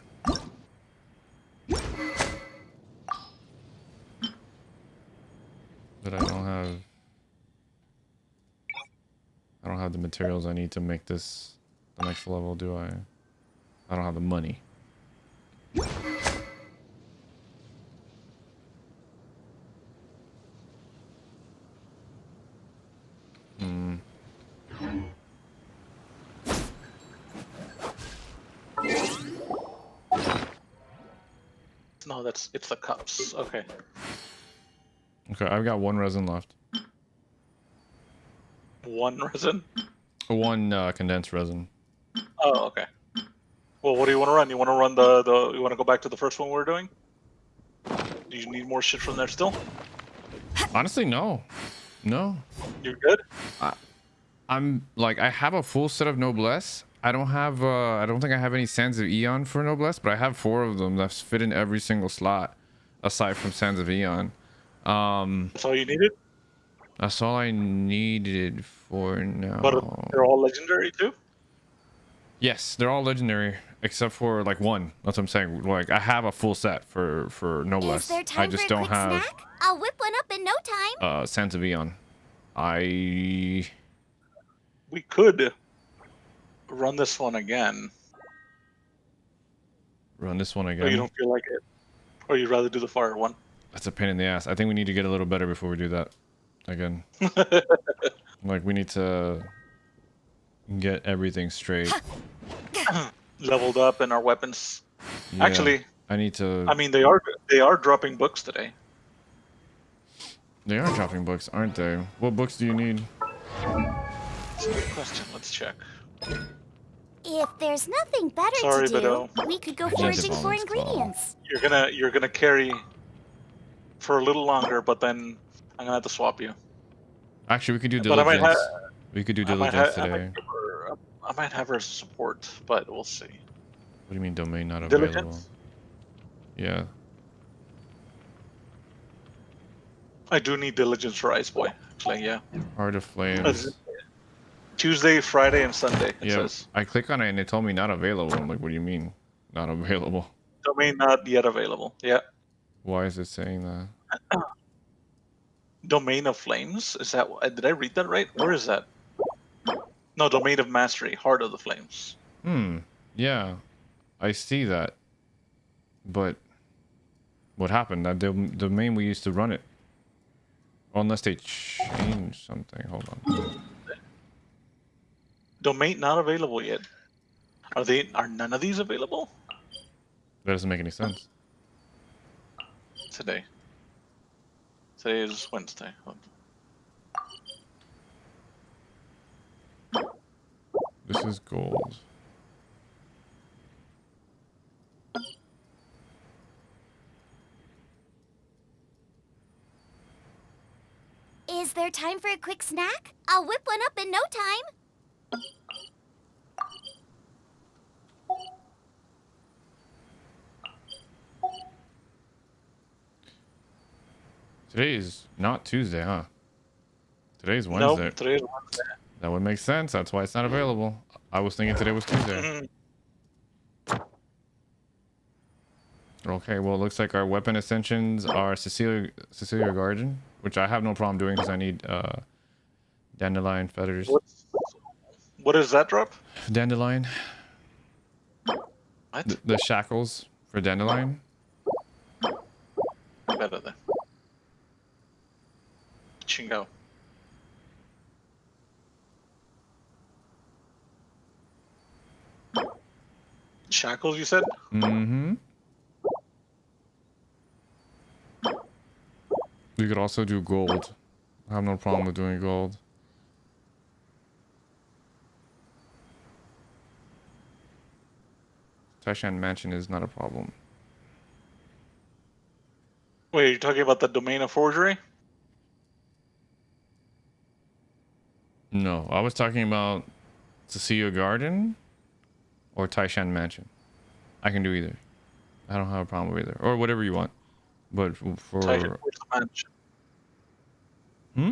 But I don't have the materials I need to make this the next level, do I? I don't have the money. Hmm. No, it's the cups. Okay. Okay, I've got 1 resin left. 1 resin? 1 condensed resin. Oh, okay. Well, what do you want to run? You want to run you want to go back to the first one we were doing? Do you need more shit from there still? Honestly, no. No. You're good? I'm like, I have a full set of Noblesse. I don't have, I don't think I have any Sands of Eon for Noblesse, but I have 4 of them that fit in every single slot, aside from Sands of Eon. That's all you needed? That's all I needed for now. But they're all legendary too? Yes, they're all legendary, except for like 1. That's what I'm saying. Like, I have a full set for Is Noblesse. there I time just for a don't quick have snack? I'll whip one up in no time. Sands of Eon. We could run this one again, Run this one but you again. don't feel like it. Or you'd rather do the fire one. That's a pain in the ass. I think we need to get a little better before we do that again. Like, we need to get everything straight. Leveled up in our weapons. Yeah, Actually, I need to. I mean they are dropping books today. They are dropping books, aren't they? What books do you need? That's a good question. Let's check. If there's nothing better Sorry, to do, Beto. we could go I need the foraging for balance claw. ingredients. You're gonna carry for a little longer, but then I'm gonna have to swap you. Actually, we could do But I might diligence. have We could do I might, diligence ha- I today. might give her, I might have her as support, but we'll see. What do you mean domain not available? Diligence? Yeah. I do need diligence for Ice Boy. Actually, yeah. Heart of Flames. Tuesday, Friday, and Sunday. It Yeah. says I click on it and it told me not available. I'm like, what do you mean not available? domain not yet available. Yeah. Why is it saying that? Domain of Flames. Is that? Did I read that right? Where is that? No, Domain of Mastery. Heart of the Flames. Yeah. I see that. But what happened? That the domain we used to run it. Unless they changed something. Hold on. Domain not available yet. Are none of these available That doesn't make any sense. today? Today is Wednesday. This is gold. Is there time for a quick snack? I'll whip one up in no time. Today is not Tuesday, huh? Today's Wednesday. Nope, today's Wednesday. That would make sense. That's why it's not available. I was thinking today was Tuesday. Mhm. Okay, well, it looks like our weapon ascensions are Cecilia Guardian, which I have no problem doing because I need dandelion feathers. What does that drop? Dandelion. What? The shackles for dandelion. Better than. Chingo. Shackles, you said? Mm-hmm. We could also do gold. I have no problem with doing gold. Taishan Mansion is not a problem. Wait, you're talking about the domain of forgery? No, I was talking about Cecilia Garden or Taishan Mansion. I can do either. I don't have a problem with either. Or whatever you want. But for... Taishan Mansion. Hmm?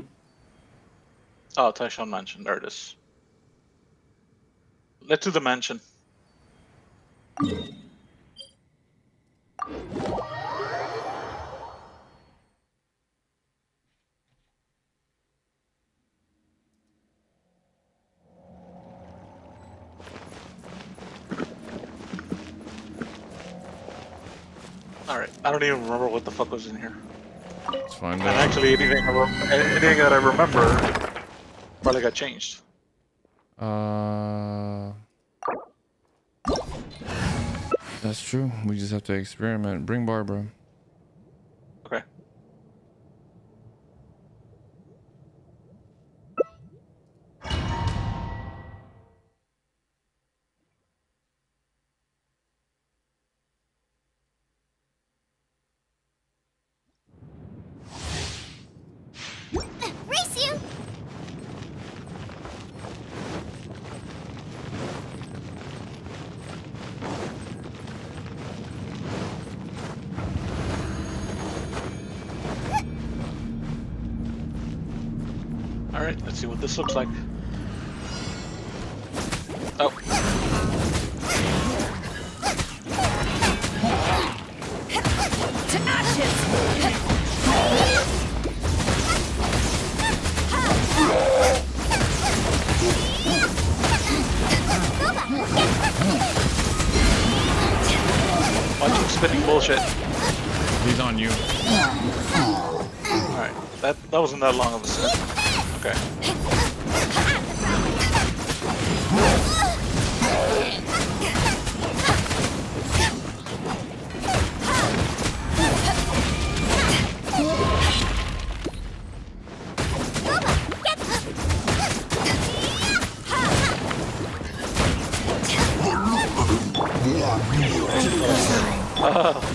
Oh, Taishan Mansion. There it is. Let's do the mansion. Alright, I don't even remember what the fuck was in here. Let's find And out. actually, anything that I remember probably got changed. That's true. We just have to experiment. Bring Barbara. Okay. Race you! Alright, let's see what this looks like. Oh. To ashes! Bunch of spinning bullshit. He's on you. Alright, that wasn't that long of a set. Okay.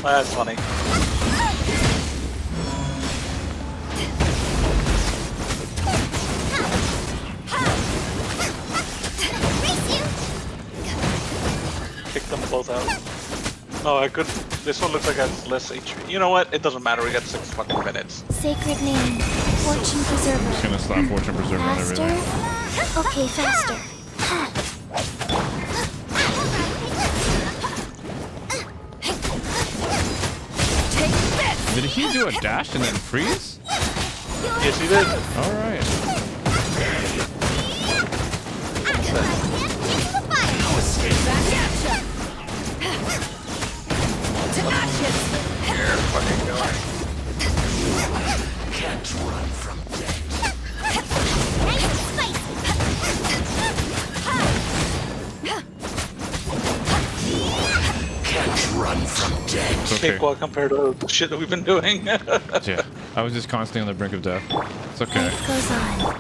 Oh, that's funny. Kick them both out. No, I could. This one looks like it has less HP. You know what? It doesn't matter. We got 6 fucking minutes. Sacred name. Fortune preserver. Just gonna slap Fortune Preserver on Faster? everything. Okay, faster. Take this! Did he do a dash and then freeze? Yes, he did. All right. Back at ya! To ashes! Here, fucking going. It's okay. Cakewalk compared to the shit that we've been doing. Yeah. I was just constantly on the brink of death. It's okay. Life goes on.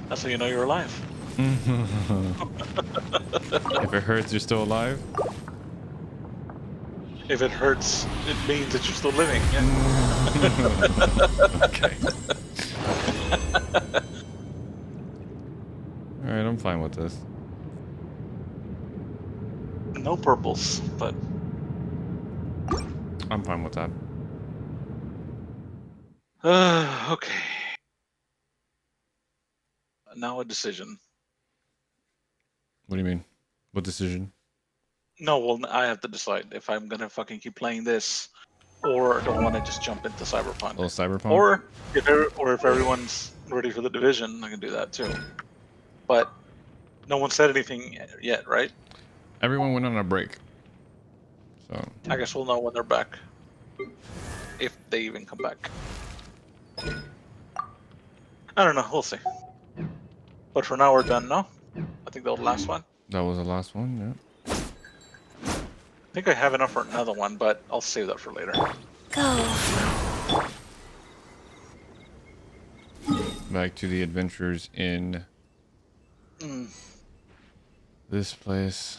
That's how you know you're alive. If it hurts, you're still alive. If it hurts, it means that you're still living. Yeah. Okay. Alright, I'm fine with this. No purples, but I'm fine with that. okay. Now a decision. What do you mean? What decision? No, well, I have to decide if I'm gonna fucking keep playing this, or do I want to just jump into Cyberpunk. Oh, Cyberpunk? Or if everyone's ready for the division, I can do that too. But no one said anything yet, right? Everyone went on a break. So I guess we'll know when they're back, if they even come back. I don't know. We'll see. But for now, we're done. No, I think that was the last one. that was the last one, yeah. I think I have enough for another one, but I'll save that for later. Go. Back to the adventures in this place.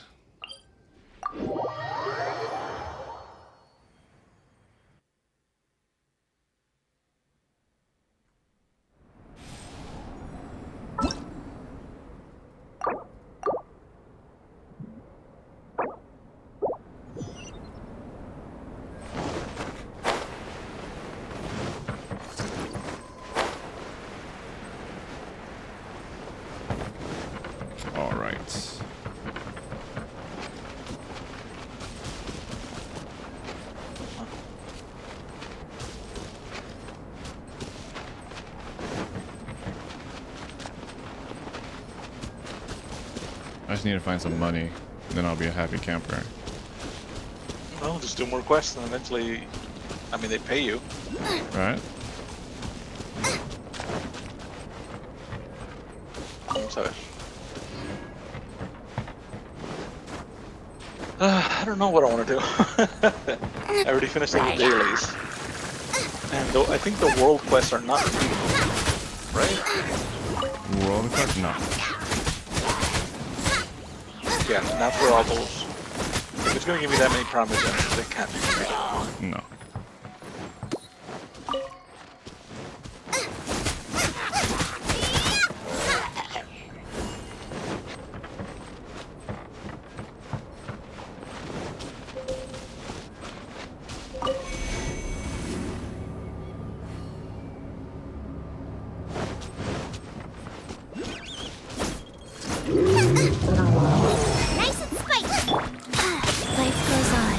All right. I just need to find some money, then I'll be a happy camper. Well, just do more quests, and eventually, I mean, they pay you. Right? So, I don't know what I want to do. I already finished all the dailies, and though I think the world quests are not beautiful, right? World quest? No. Yeah, not for all those. If it's gonna give me that many promise gems, they can't be beautiful. No. Nice and spicy. Life goes on.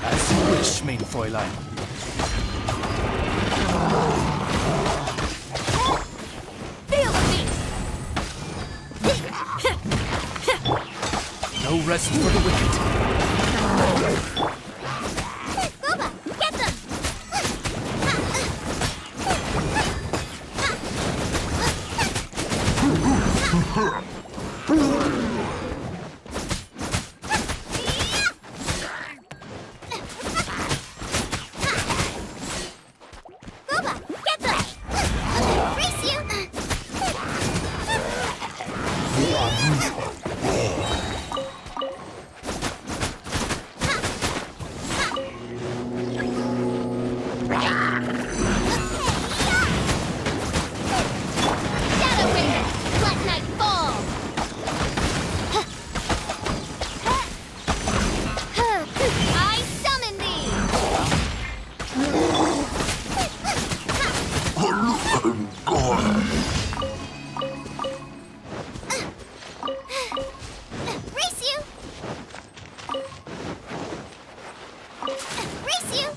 As you wish, mein Fräulein. Feel the beat! No rest for the wicked. Booba, get them! Booba, get them! Race you! Shadow Ringer, let night fall! I summon thee! Race you! Race you!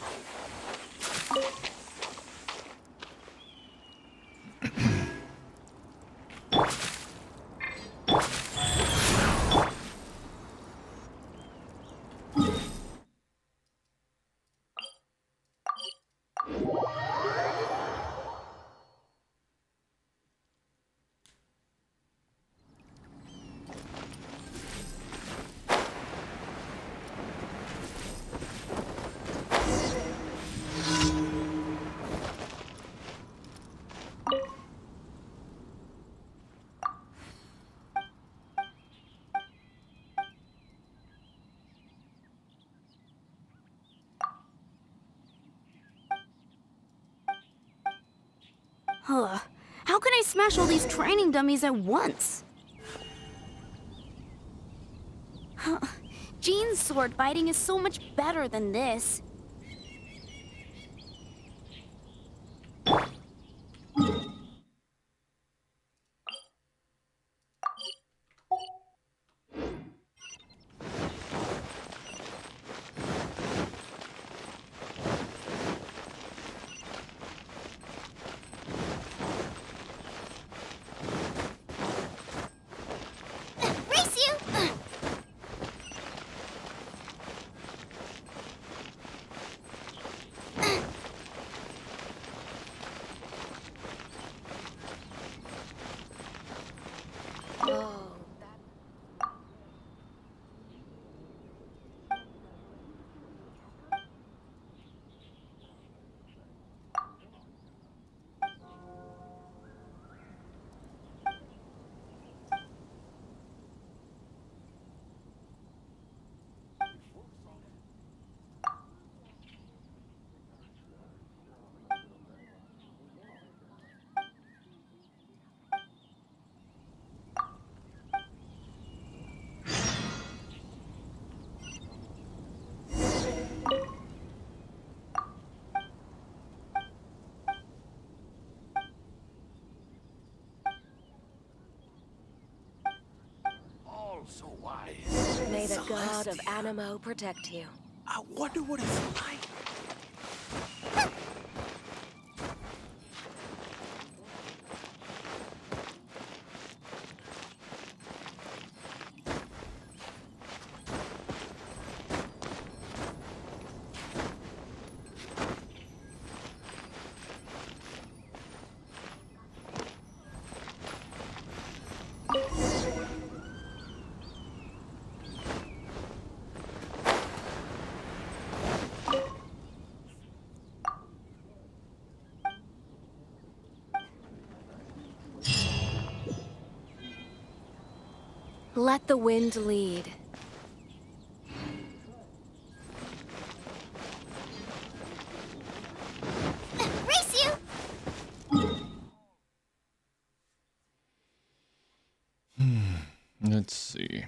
Huh. How can I smash all these training dummies at once? Huh. Jean's sword fighting is so much better than this. Race you! All so wise. May the god of Animo protect you. I wonder what it's like. Let the wind lead. Race you! Let's see.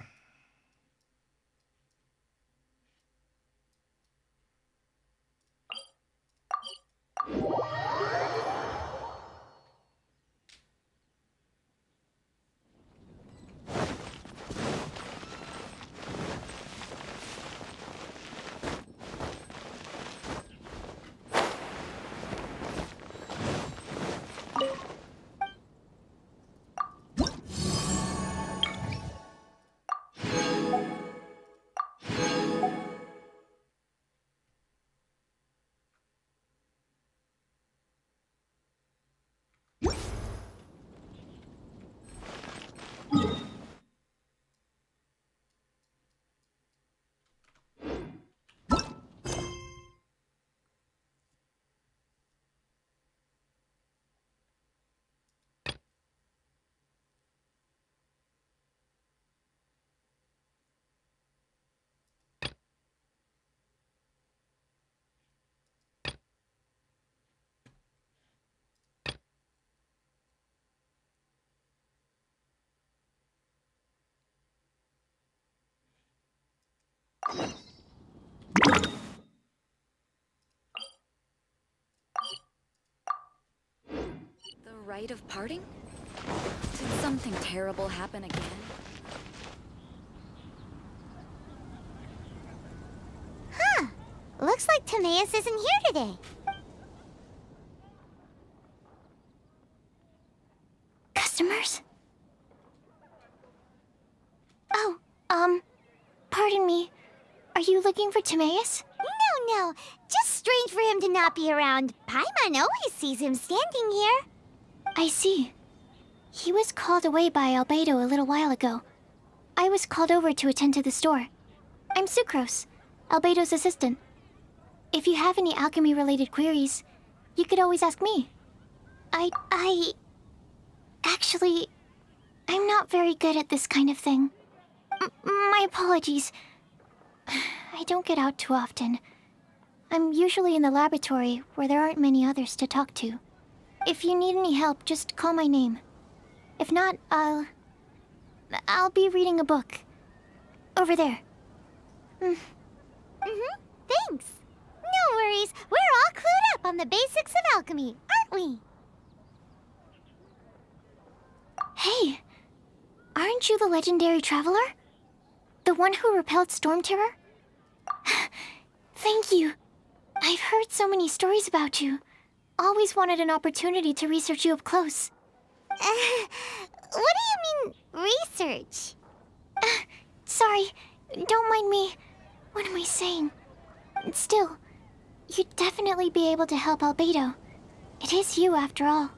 rite of parting? Did something terrible happen again? Huh. Looks like Timaeus isn't here today. Customers? Oh, pardon me. Are you looking for Timaeus? No. Just strange for him to not be around. Paimon always sees him standing here. I see. He was called away by Albedo a little while ago. I was called over to attend to the store. I'm Sucrose, Albedo's assistant. If you have any alchemy-related queries, you could always ask me. Actually, I'm not very good at this kind of thing. My apologies. I don't get out too often. I'm usually in the laboratory where there aren't many others to talk to. If you need any help, just call my name. If not, I'll be reading a book. Over there. Thanks. No worries. We're all clued up on the basics of alchemy, aren't we? Hey, aren't you the legendary traveler? The one who repelled Storm Terror? Thank you. I've heard so many stories about you. Always wanted an opportunity to research you up close. What do you mean, research? Sorry, don't mind me. What am I saying? Still, you'd definitely be able to help Albedo. It is you, after all.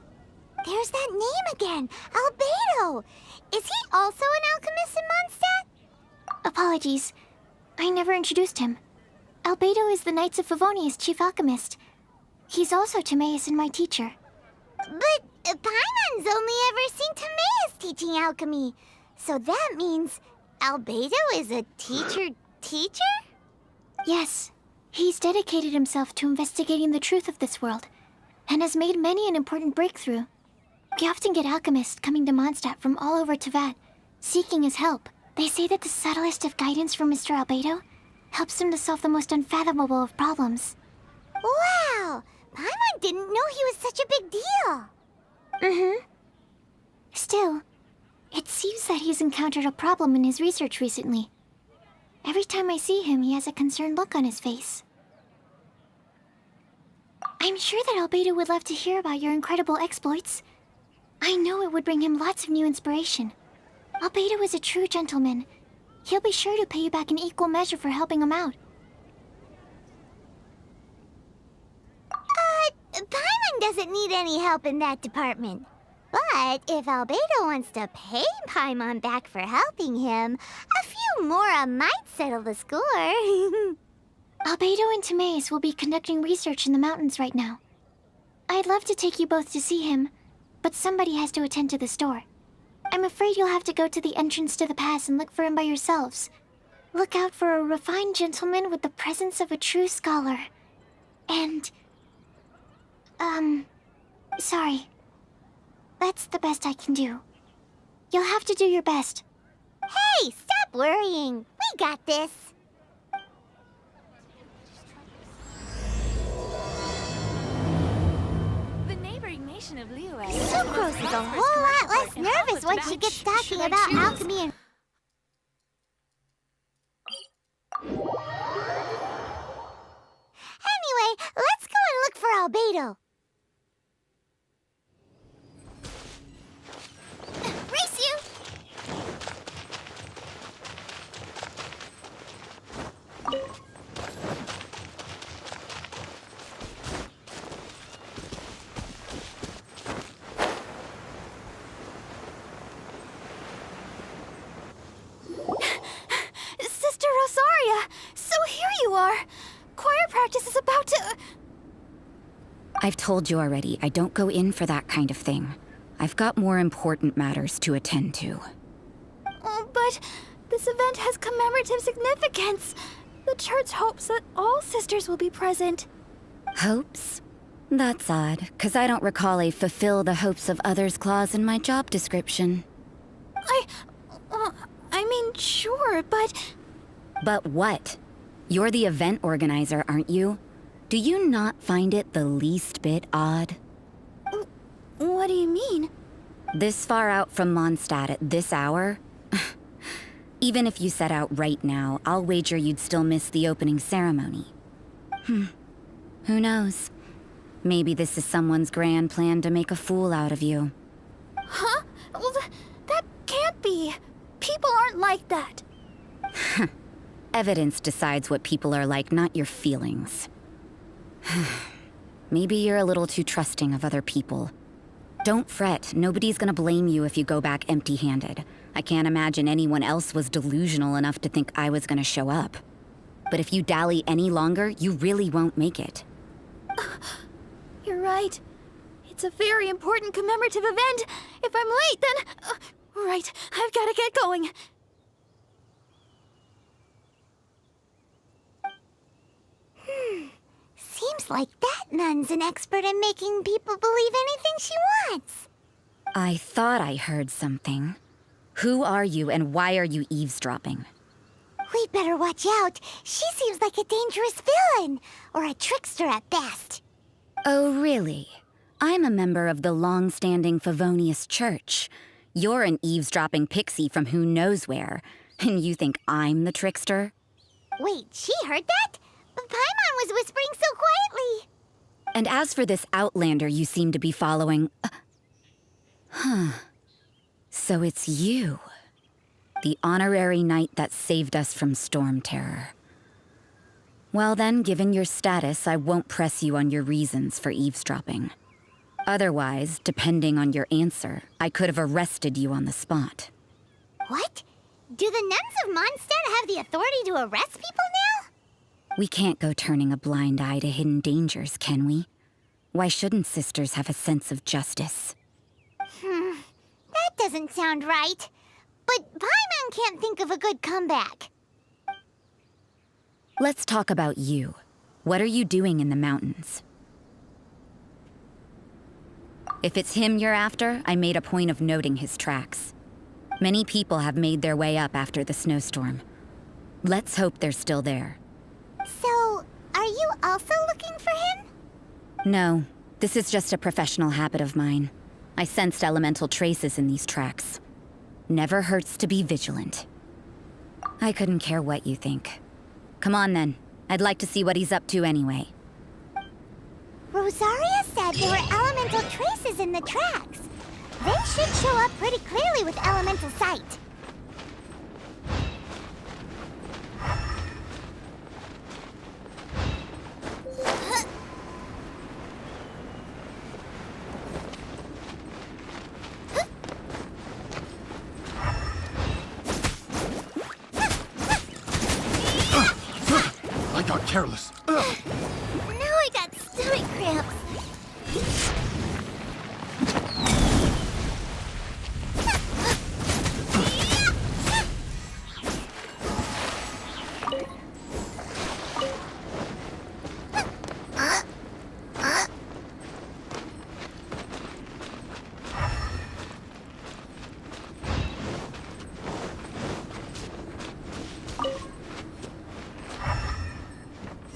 There's that name again, Albedo! Is he also an alchemist in Mondstadt? Apologies, I never introduced him. Albedo is the Knights of Favonia's chief alchemist. He's also Timaeus and my teacher. But Paimon's only ever seen Timaeus teaching alchemy. So that means Albedo is a teacher? Yes. He's dedicated himself to investigating the truth of this world, and has made many an important breakthrough. We often get alchemists coming to Mondstadt from all over Teyvat, seeking his help. They say that the subtlest of guidance from Mr. Albedo helps him to solve the most unfathomable of problems. Wow! Paimon didn't know he was such a big deal. Still, it seems that he's encountered a problem in his research recently. Every time I see him, he has a concerned look on his face. I'm sure that Albedo would love to hear about your incredible exploits. I know it would bring him lots of new inspiration. Albedo is a true gentleman. He'll be sure to pay you back in equal measure for helping him out. Paimon doesn't need any help in that department. But if Albedo wants to pay Paimon back for helping him, a few more might settle the score. Albedo and Timaeus will be conducting research in the mountains right now. I'd love to take you both to see him, but somebody has to attend to the store. I'm afraid you'll have to go to the entrance to the pass and look for him by yourselves. Look out for a refined gentleman with the presence of a true scholar. And... sorry. That's the best I can do. You'll have to do your best. Hey, stop worrying. We got this. The neighboring nation of Liyue. Sucrose is a whole lot less nervous once she gets talking about alchemy and... Anyway, let's go and look for Albedo. Race you! Sister Rosaria! So here you are! Choir practice is about to... I've told you already, I don't go in for that kind of thing. I've got more important matters to attend to. Oh, but this event has commemorative significance. The church hopes that all sisters will be present. Hopes? That's odd, 'cause I don't recall a fulfill the hopes of others clause in my job description. I mean, sure, but... But what? You're the event organizer, aren't you? Do you not find it the least bit odd? What do you mean? This far out from Mondstadt at this hour? Even if you set out right now, I'll wager you'd still miss the opening ceremony. Who knows? Maybe this is someone's grand plan to make a fool out of you. Huh? Well, that can't be. People aren't like that. Evidence decides what people are like, not your feelings. Maybe you're a little too trusting of other people. Don't fret, nobody's gonna blame you if you go back empty-handed. I can't imagine anyone else was delusional enough to think I was gonna show up. But if you dally any longer, you really won't make it. You're right. It's a very important commemorative event. If I'm late, then... right, I've gotta get going. Seems like that nun's an expert in making people believe anything she wants. I thought I heard something. Who are you and why are you eavesdropping? We better watch out. She seems like a dangerous villain, or a trickster at best. Oh, really? I'm a member of the long-standing Favonius Church. You're an eavesdropping pixie from who knows where, and you think I'm the trickster? Wait, she heard that? But Paimon was whispering so quietly. And as for this outlander you seem to be following... So it's you. The honorary knight that saved us from storm terror. Well then, given your status, I won't press you on your reasons for eavesdropping. Otherwise, depending on your answer, I could have arrested you on the spot. What? Do the nuns of Mondstadt have the authority to arrest people now? We can't go turning a blind eye to hidden dangers, can we? Why shouldn't sisters have a sense of justice? That doesn't sound right. But Paimon can't think of a good comeback. Let's talk about you. What are you doing in the mountains? If it's him you're after, I made a point of noting his tracks. Many people have made their way up after the snowstorm. Let's hope they're still there. So, are you also looking for him? No, this is just a professional habit of mine. I sensed elemental traces in these tracks. Never hurts to be vigilant. I couldn't care what you think. Come on then. I'd like to see what he's up to anyway. Rosaria said there were elemental traces in the tracks. They should show up pretty clearly with elemental sight. I got careless. Now I got stomach cramps.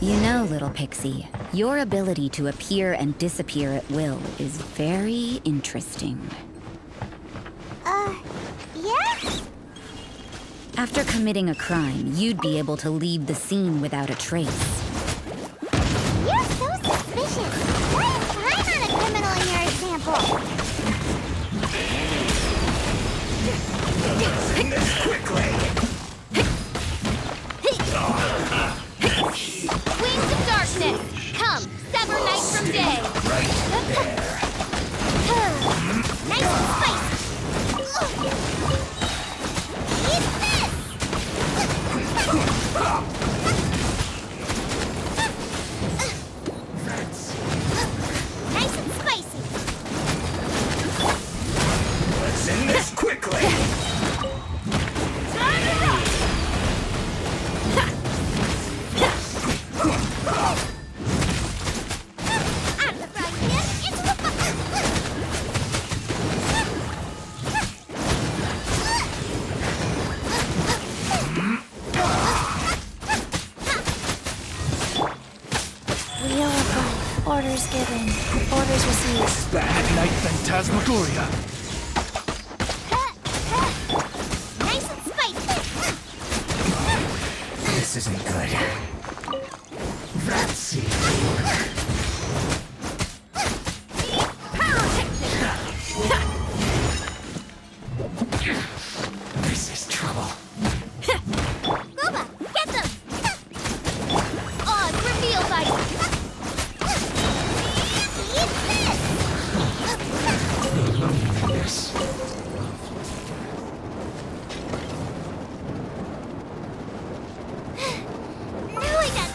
You know, little pixie, your ability to appear and disappear at will is very interesting. Yeah? After committing a crime, you'd be able to leave the scene without a trace. You're so suspicious. Why is Paimon a criminal in your example? Wings of darkness, come, sever night from day. Nice and spicy. Eat this! Nice and spicy. Let's end this quickly. Out of the frying pan, into the Wheel of life Orders given. Orders received. Bad night phantasmagoria. Nice and spicy. This isn't good. That's it. This is trouble. Boba, get them! Odd reveal by... Yes. Now I got...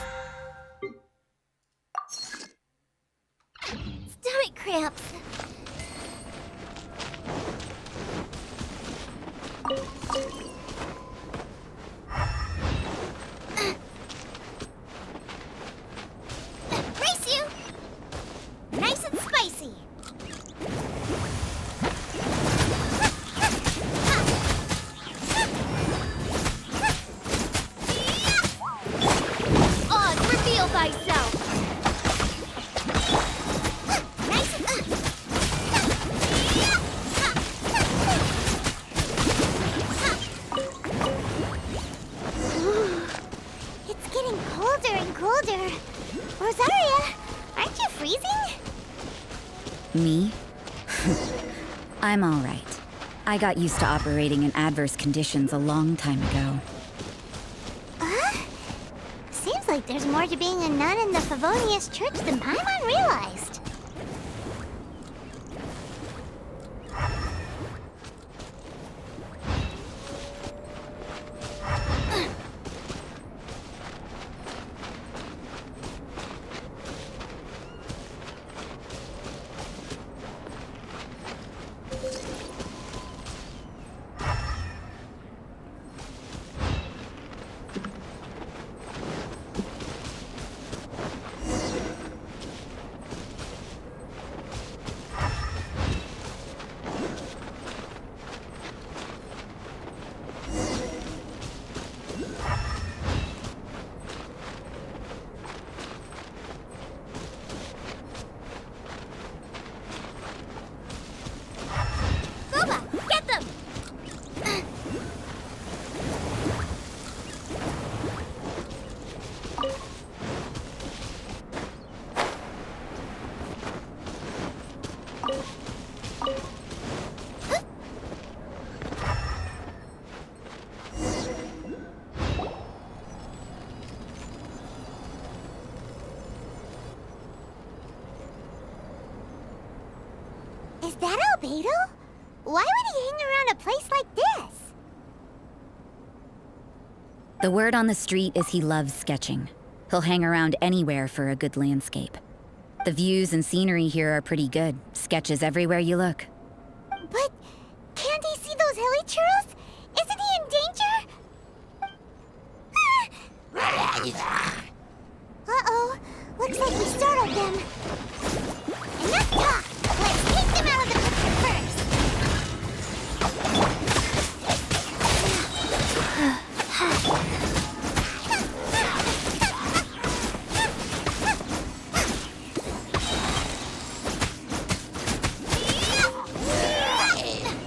stomach cramps. Race you! Nice and spicy. Odd reveal thyself. Nice It's getting colder and colder. Rosaria, aren't you freezing? Me? I'm all right. I got used to operating in adverse conditions a long time ago. Seems like there's more to being a nun in the Favonius Church than Paimon realized. Boba, get them! Is that Albedo? Why would he hang around a place like this? The word on the street is he loves sketching. He'll hang around anywhere for a good landscape. The views and scenery here are pretty good. Sketches everywhere you look. But can't he see those hilly churros? Isn't he in danger? Uh-oh. Looks like we startled them. Enough talk! Let's take them out of the picture first.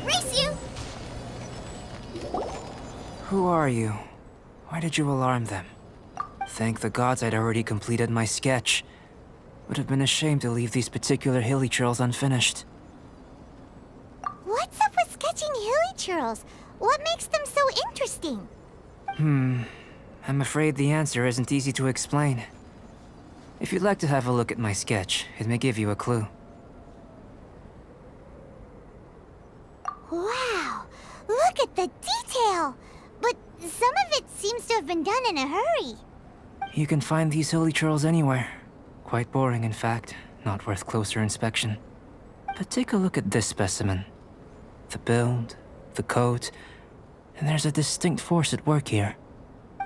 Race you! Who are you? Why did you alarm them? Thank the gods I'd already completed my sketch. Would have been a shame to leave these particular hilly trails unfinished. What's up with sketching hilly churros? What makes them so interesting? I'm afraid the answer isn't easy to explain. If you'd like to have a look at my sketch, it may give you a clue. Wow! Look at the detail! But some of it seems to have been done in a hurry. You can find these hilly trails anywhere. Quite boring, in fact. Not worth closer inspection. But take a look at this specimen. The build, the coat, and there's a distinct force at work here.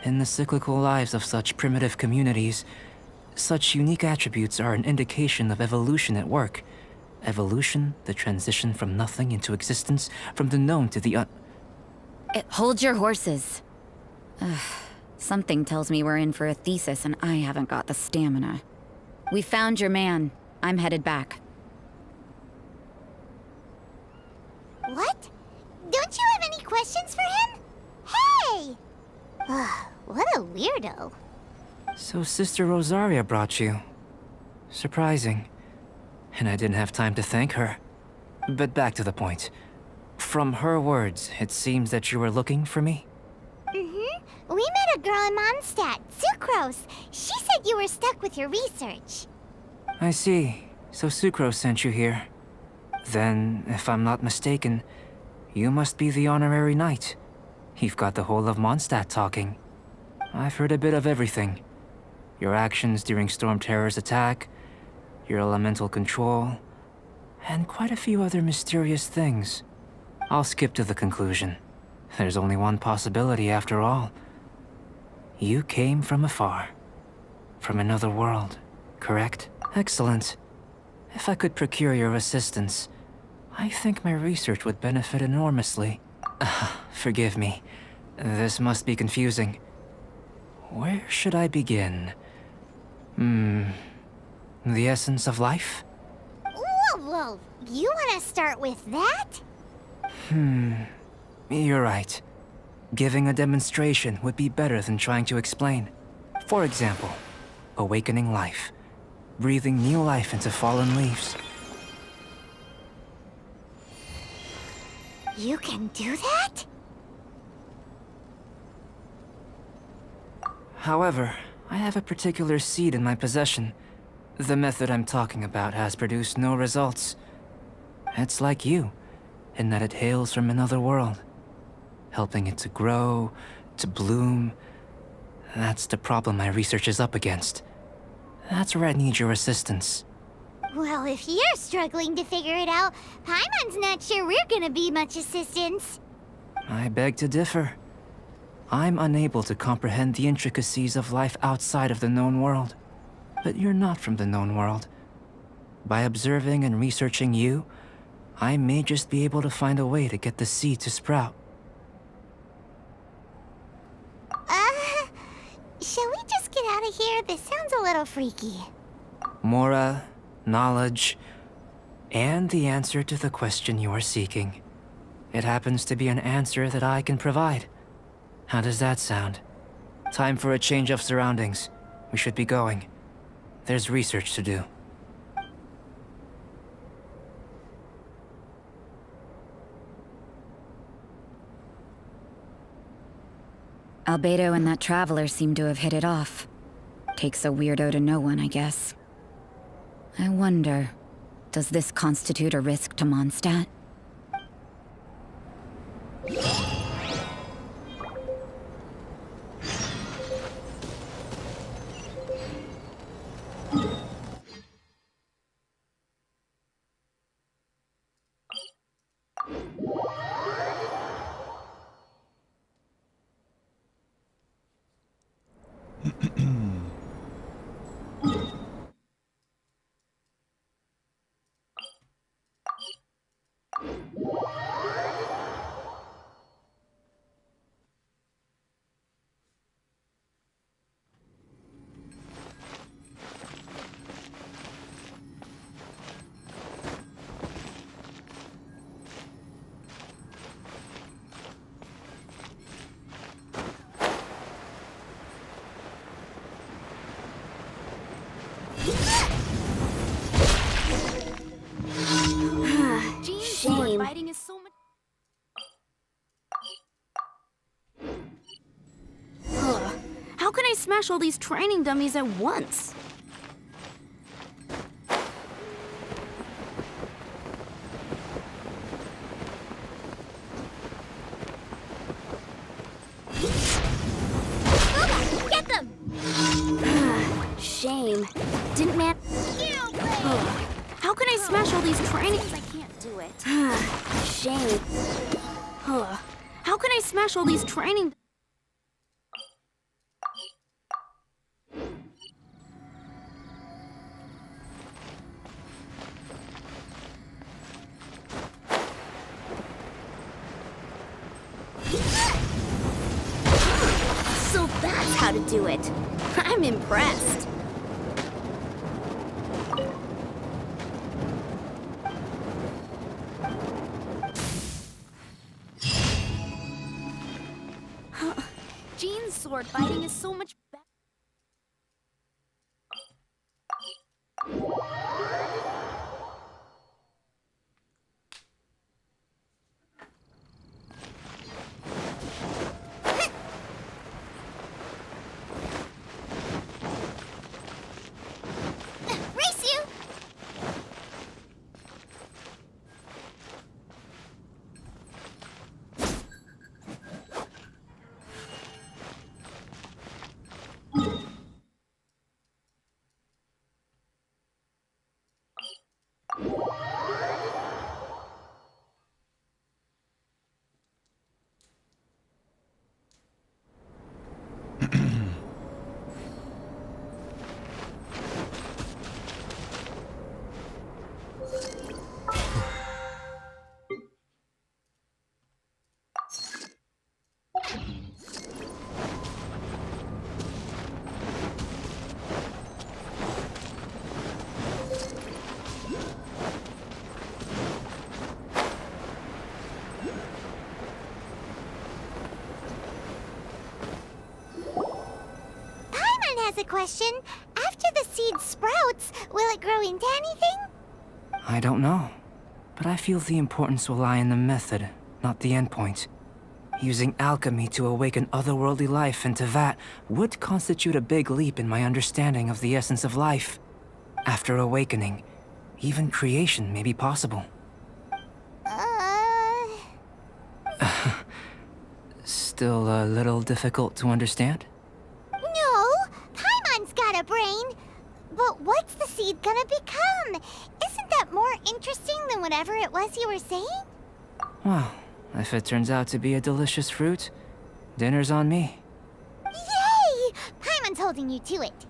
In the cyclical lives of such primitive communities, such unique attributes are an indication of evolution at work. Evolution, the transition from nothing into existence, from the known to the Hold your horses. Something tells me we're in for a thesis and I haven't got the stamina. We found your man. I'm headed back. What? Don't you have any questions for him? Hey! What a weirdo. So Sister Rosaria brought you. Surprising. And I didn't have time to thank her. But back to the point. From her words, it seems that you were looking for me? Mm-hmm. We met a girl in Mondstadt, Sucrose. She said you were stuck with your research. I see. So Sucrose sent you here. Then, if I'm not mistaken, you must be the honorary knight. You've got the whole of Mondstadt talking. I've heard a bit of everything. Your actions during Storm Terror's attack, your elemental control, and quite a few other mysterious things. I'll skip to the conclusion. There's only one possibility after all. You came from afar. From another world, correct? Excellent. If I could procure your assistance, I think my research would benefit enormously. Forgive me. This must be confusing. Where should I begin? The essence of life? Whoa. You want to start with that? You're right. Giving a demonstration would be better than trying to explain. For example, awakening life. Breathing new life into fallen leaves. You can do that? However, I have a particular seed in my possession. The method I'm talking about has produced no results. It's like you, in that it hails from another world. Helping it to grow, to bloom. That's the problem my research is up against. That's where I need your assistance. Well, if you're struggling to figure it out, Paimon's not sure we're gonna be much assistance. I beg to differ. I'm unable to comprehend the intricacies of life outside of the known world. But you're not from the known world. By observing and researching you, I may just be able to find a way to get the seed to sprout. Shall we just get out of here? This sounds a little freaky. Mora, knowledge, and the answer to the question you are seeking. It happens to be an answer that I can provide. How does that sound? Time for a change of surroundings. We should be going. There's research to do. Albedo and that traveler seem to have hit it off. Takes a weirdo to know one, I guess. I wonder, does this constitute a risk to Mondstadt? Shame. Fighting is so much. How can I smash all these training dummies at once? Get them! Shame. Didn't man. How can I smash all these training? I can't do it. Shame. How can I smash all these training? So that's how to do it. I'm impressed. sword fighting is so much better. Race you! Paimon has a question. After the seed sprouts, will it grow into anything? I don't know. But I feel the importance will lie in the method, not the endpoint. Using alchemy to awaken otherworldly life into that would constitute a big leap in my understanding of the essence of life. After awakening, even creation may be possible. Still a little difficult to understand? No, Paimon's got a brain. But what's the seed gonna become? Isn't that more interesting than whatever it was you were saying? Well, if it turns out to be a delicious fruit, dinner's on me. Yay! Paimon's holding you to it.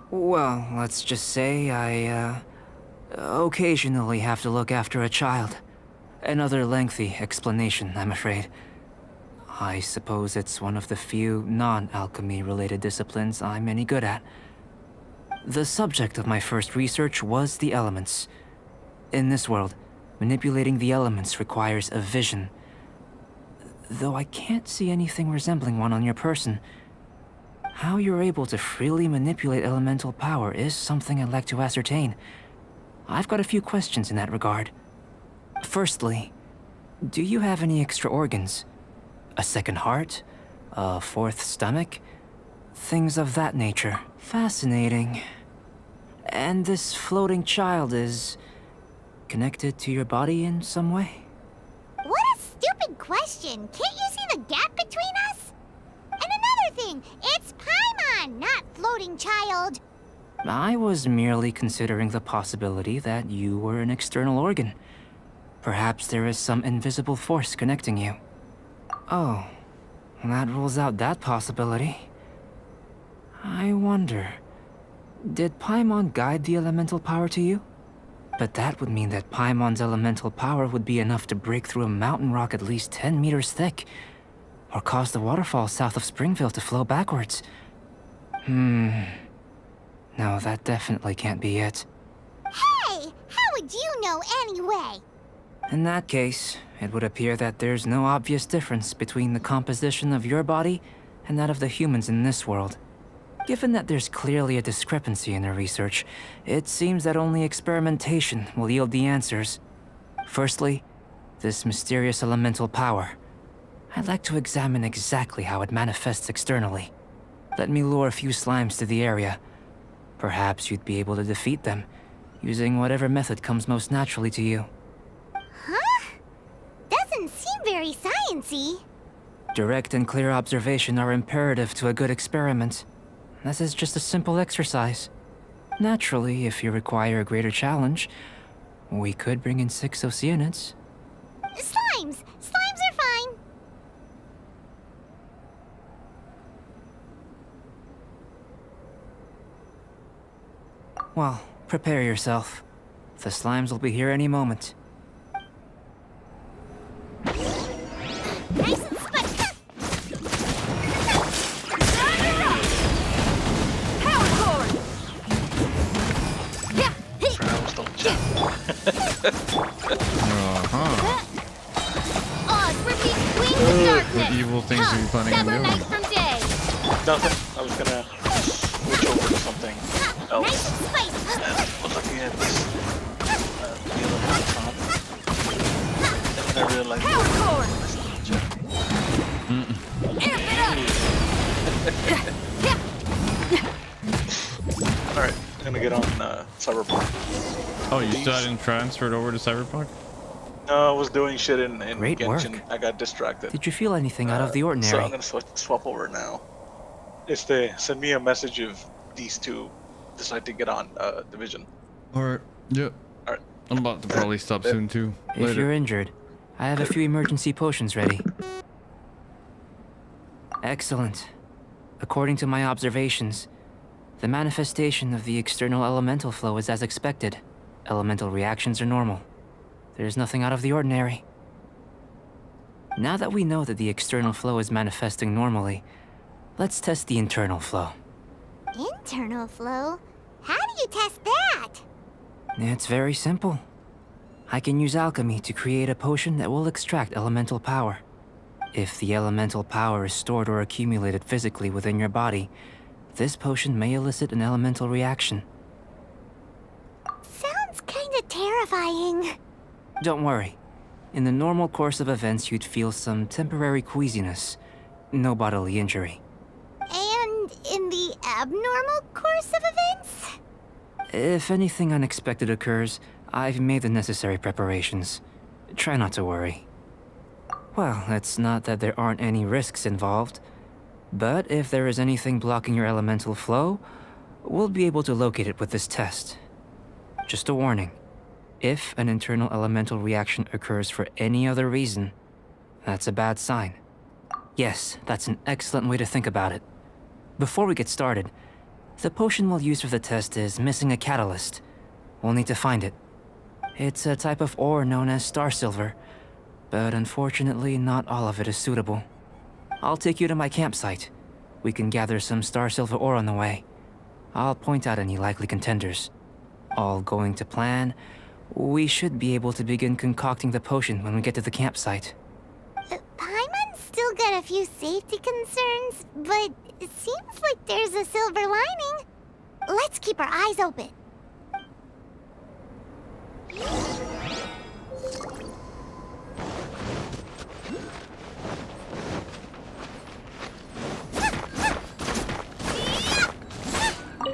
Well, let's just say I, occasionally have to look after a child. Another lengthy explanation, I'm afraid. I suppose it's one of the few non-alchemy related disciplines I'm any good at. The subject of my first research was the elements. In this world, manipulating the elements requires a vision. Though I can't see anything resembling one on your person, how you're able to freely manipulate elemental power is something I'd like to ascertain. I've got a few questions in that regard. Firstly, do you have any extra organs? A second heart? A fourth stomach? Things of that nature. Fascinating. And this floating child is connected to your body in some way? What a stupid question. Can't you see the gap between us? And another thing, it's Paimon, not floating child. I was merely considering the possibility that you were an external organ. Perhaps there is some invisible force connecting you. Oh, that rules out that possibility. I wonder, did Paimon guide the elemental power to you? But that would mean that Paimon's elemental power would be enough to break through a mountain rock at least 10 meters thick, or cause the waterfall south of Springville to flow backwards. No, that definitely can't be it. Hey, how would you know anyway? In that case, it would appear that there's no obvious difference between the composition of your body and that of the humans in this world. Given that there's clearly a discrepancy in the research, it seems that only experimentation will yield the answers. Firstly, this mysterious elemental power. I'd like to examine exactly how it manifests externally. Let me lure a few slimes to the area. Perhaps you'd be able to defeat them, using whatever method comes most naturally to you. Huh? Doesn't seem very sciencey. Direct and clear observation are imperative to a good experiment. This is just a simple exercise. Naturally, if you require a greater challenge, we could bring in 6 Oceanids. Slimes! Slimes are fine. Well, prepare yourself. The slimes will be here any moment. Nice and spongy. Uh-huh. Oz, repeat, wings of darkness! evil things are you planning on Sever doing? night from day. Nothing. I was gonna switch over to something else. Nice and spicy. Was looking at this yellow icon, and I really like Power it. core. Amp it up. All right, I'm gonna get on Cyberpunk. Oh, you still hadn't transferred over to Cyberpunk? No, I was doing shit in Great Genshin. work. I got distracted. Did you feel anything out of the So ordinary? I'm gonna swap over now. If they send me a message if these two decide to get on Division. Alright, yep. Alright. I'm about to probably stop soon too. If Later. you're injured, I have a few emergency potions ready. Excellent. According to my observations, the manifestation of the external elemental flow is as expected. Elemental reactions are normal. There's nothing out of the ordinary. Now that we know that the external flow is manifesting normally, let's test the internal flow. Internal flow? How do you test that? It's very simple. I can use alchemy to create a potion that will extract elemental power. If the elemental power is stored or accumulated physically within your body, this potion may elicit an elemental reaction. Sounds kinda terrifying. Don't worry. In the normal course of events, you'd feel some temporary queasiness. No bodily injury. And in the abnormal course of events? If anything unexpected occurs, I've made the necessary preparations. Try not to worry. Well, it's not that there aren't any risks involved. But if there is anything blocking your elemental flow, we'll be able to locate it with this test. Just a warning. If an internal elemental reaction occurs for any other reason, that's a bad sign. Yes, that's an excellent way to think about it. Before we get started, the potion we'll use for the test is missing a catalyst. We'll need to find it. It's a type of ore known as star silver, but unfortunately not all of it is suitable. I'll take you to my campsite. We can gather some star silver ore on the way. I'll point out any likely contenders. All going to plan, we should be able to begin concocting the potion when we get to the campsite. Paimon's still got a few safety concerns, but it seems like there's a silver lining. Let's keep our eyes open.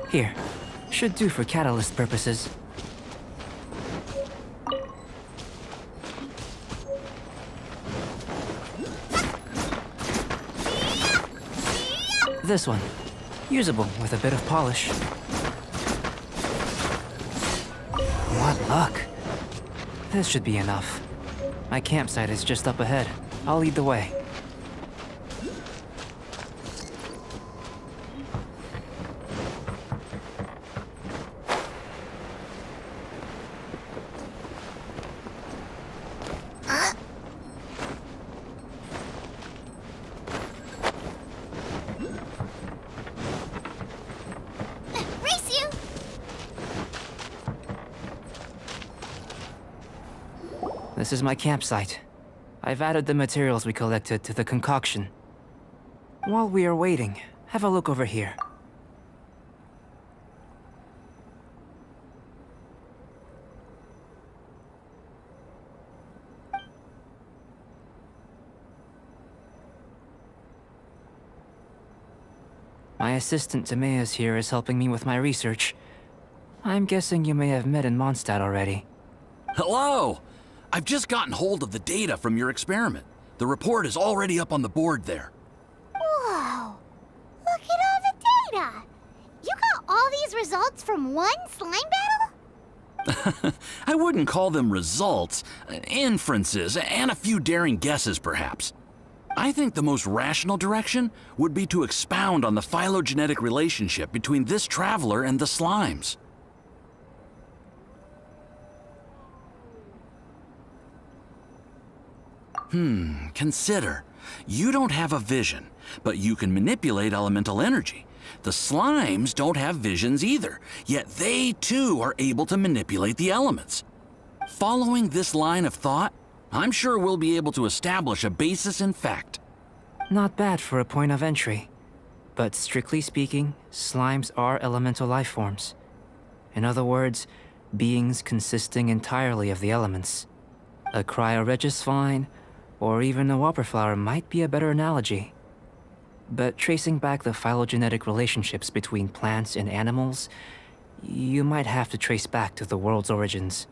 Here, should do for catalyst purposes. This one, usable with a bit of polish. What luck. This should be enough. My campsite is just up ahead. I'll lead the way. Race you! This is my campsite. I've added the materials we collected to the concoction. While we are waiting, have a look over here. My assistant Timaeus here is helping me with my research. I'm guessing you may have met in Mondstadt already. Hello! I've just gotten hold of the data from your experiment. The report is already up on the board there. Whoa! Look at all the data! You got all these results from one slime battle? I wouldn't call them results, inferences, and a few daring guesses perhaps. I think the most rational direction would be to expound on the phylogenetic relationship between this traveler and the slimes. Consider. You don't have a vision, but you can manipulate elemental energy. The slimes don't have visions either, yet they too are able to manipulate the elements. Following this line of thought, I'm sure we'll be able to establish a basis in fact. Not bad for a point of entry. But strictly speaking, slimes are elemental life forms. In other words, beings consisting entirely of the elements. A cryoregisvine, or even a whopperflower might be a better analogy. But tracing back the phylogenetic relationships between plants and animals, you might have to trace back to the world's origins.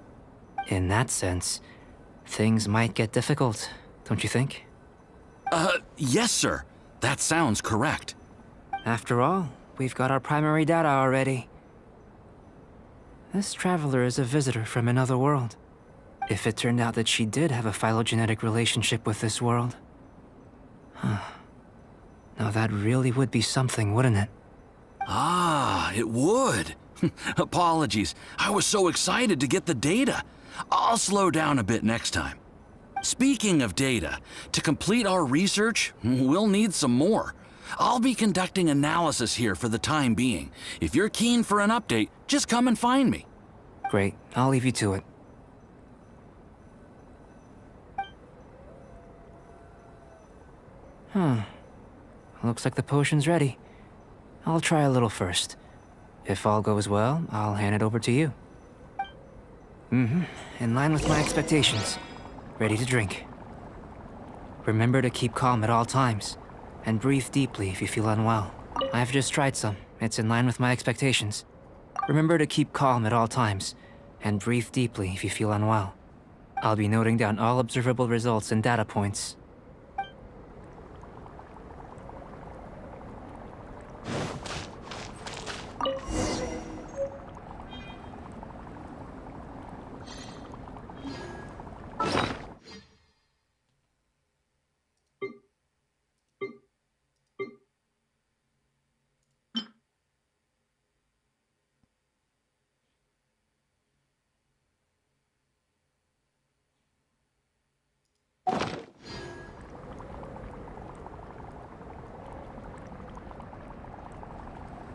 In that sense, things might get difficult, don't you think? Yes, sir. That sounds correct. After all, we've got our primary data already. This traveler is a visitor from another world. If it turned out that she did have a phylogenetic relationship with this world. Now that really would be something, wouldn't it? Ah, it would. Apologies. I was so excited to get the data. I'll slow down a bit next time. Speaking of data, to complete our research, we'll need some more. I'll be conducting analysis here for the time being. If you're keen for an update, just come and find me. Great, I'll leave you to it. Looks like the potion's ready. I'll try a little first. If all goes well, I'll hand it over to you. In line with my expectations. Ready to drink. Remember to keep calm at all times, and breathe deeply if you feel unwell. I've just tried some. It's in line with my expectations. Remember to keep calm at all times, and breathe deeply if you feel unwell. I'll be noting down all observable results and data points.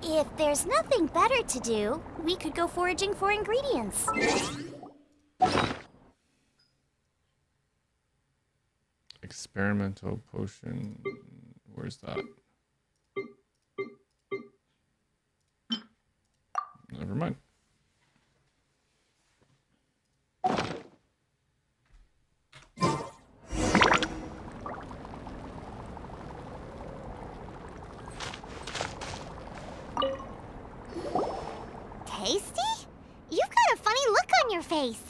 If there's nothing better to do, we could go foraging for ingredients. Experimental potion. Where's that? Never mind. Tasty? You've got a funny look on your face.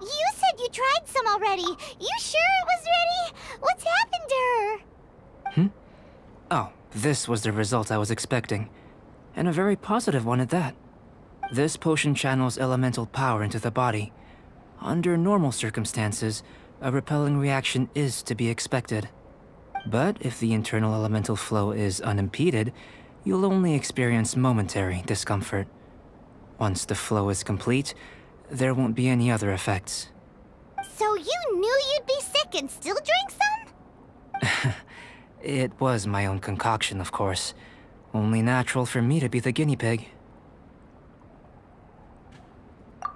You said you tried some already. You sure it was ready? What's happened to her? Oh, this was the result I was expecting. And a very positive one at that. This potion channels elemental power into the body. Under normal circumstances, a repelling reaction is to be expected. But if the internal elemental flow is unimpeded, you'll only experience momentary discomfort. Once the flow is complete, there won't be any other effects. So you knew you'd be sick and still drank some? It was my own concoction, of course. Only natural for me to be the guinea pig.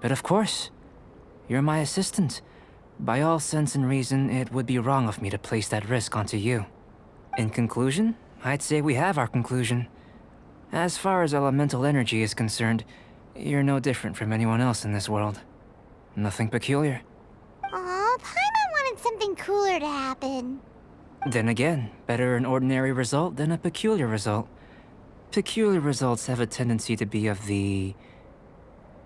But of course, you're my assistant. By all sense and reason, it would be wrong of me to place that risk onto you. In conclusion, I'd say we have our conclusion. As far as elemental energy is concerned, you're no different from anyone else in this world. Nothing peculiar. Aw, Paimon wanted something cooler to happen. Then again, better an ordinary result than a peculiar result. Peculiar results have a tendency to be of the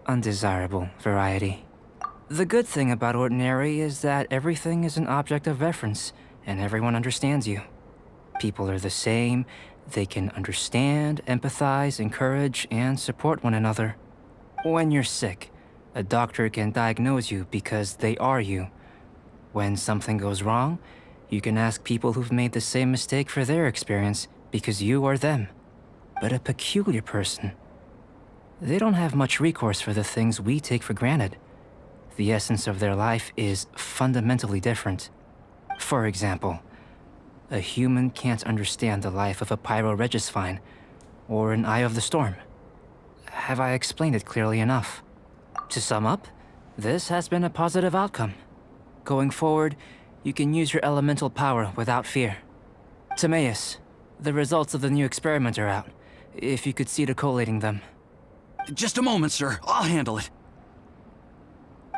undesirable variety. The good thing about ordinary is that everything is an object of reference, and everyone understands you. People are the same, they can understand, empathize, encourage, and support one another. When you're sick, a doctor can diagnose you because they are you. When something goes wrong, you can ask people who've made the same mistake for their experience because you are them. But a peculiar person, they don't have much recourse for the things we take for granted. The essence of their life is fundamentally different. For example, a human can't understand the life of a pyroregisvine or an Eye of the Storm. Have I explained it clearly enough? To sum up, this has been a positive outcome. Going forward, you can use your elemental power without fear. Timaeus, the results of the new experiment are out. If you could see to collating them. Just a moment, sir. I'll handle it.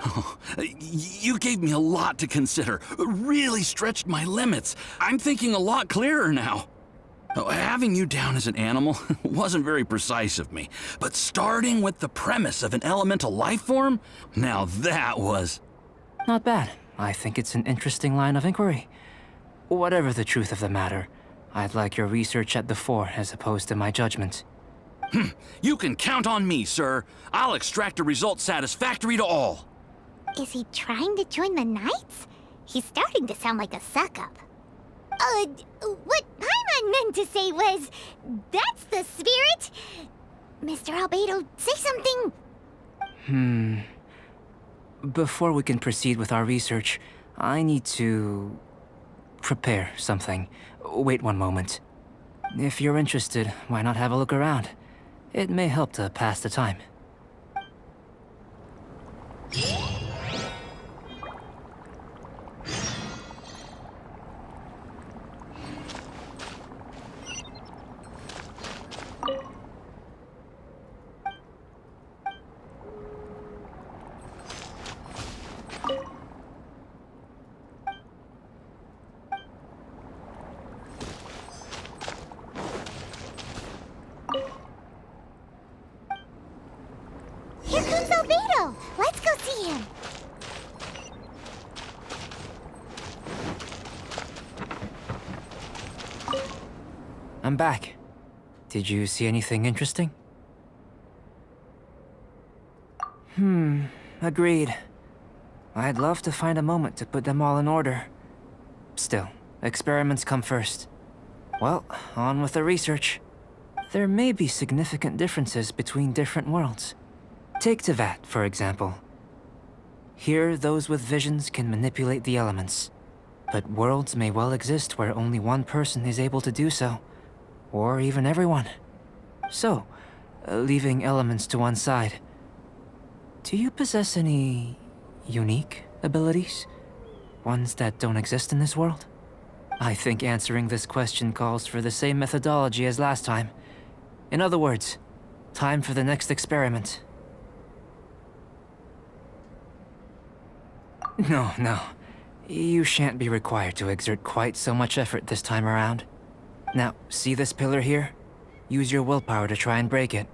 Oh, you gave me a lot to consider. Really stretched my limits. I'm thinking a lot clearer now. Oh, having you down as an animal wasn't very precise of me, but starting with the premise of an elemental life form? Now that was... Not bad. I think it's an interesting line of inquiry. Whatever the truth of the matter, I'd like your research at the fore as opposed to my judgment. You can count on me, sir. I'll extract a result satisfactory to all. Is he trying to join the Knights? He's starting to sound like a suck-up. What Paimon meant to say was, that's the spirit? Mr. Albedo, say something. Before we can proceed with our research, I need to... prepare something. Wait one moment. If you're interested, why not have a look around? It may help to pass the time. Here comes Albedo. Let's go see him. I'm back. Did you see anything interesting? Agreed. I'd love to find a moment to put them all in order. Still, experiments come first. Well, on with the research. There may be significant differences between different worlds. Take Tevat, for example. Here, those with visions can manipulate the elements. But worlds may well exist where only one person is able to do so. Or even everyone. So, leaving elements to one side, do you possess any unique abilities? Ones that don't exist in this world? I think answering this question calls for the same methodology as last time. In other words, time for the next experiment. No. You shan't be required to exert quite so much effort this time around. Now, see this pillar here? Use your willpower to try and break it.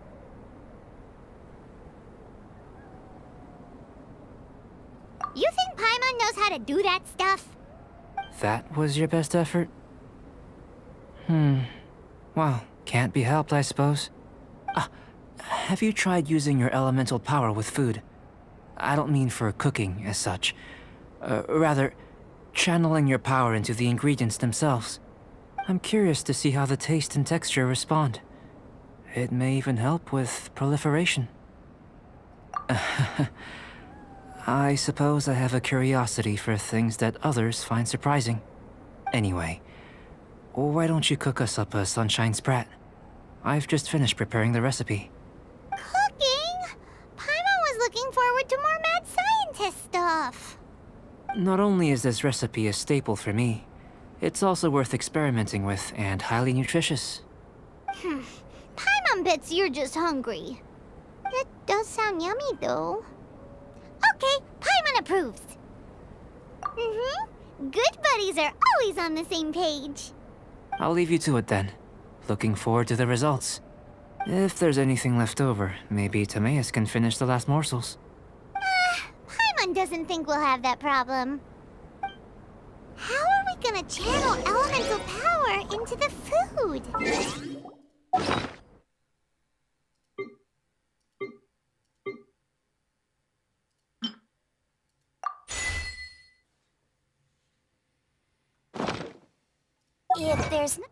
You think Paimon knows how to do that stuff? That was your best effort? Well, can't be helped, I suppose. Have you tried using your elemental power with food? I don't mean for cooking, as such. Rather, channeling your power into the ingredients themselves. I'm curious to see how the taste and texture respond. It may even help with proliferation. I suppose I have a curiosity for things that others find surprising. Anyway, why don't you cook us up a sunshine sprat? I've just finished preparing the recipe. Cooking? Paimon was looking forward to more mad scientist stuff. Not only is this recipe a staple for me, it's also worth experimenting with and highly nutritious. Paimon bets you're just hungry. It does sound yummy, though. Okay, Paimon approves. Good buddies are always on the same page. I'll leave you to it then. Looking forward to the results. If there's anything left over, maybe Timaeus can finish the last morsels. Paimon doesn't think we'll have that problem. How are we gonna channel elemental power into the food? If there's no...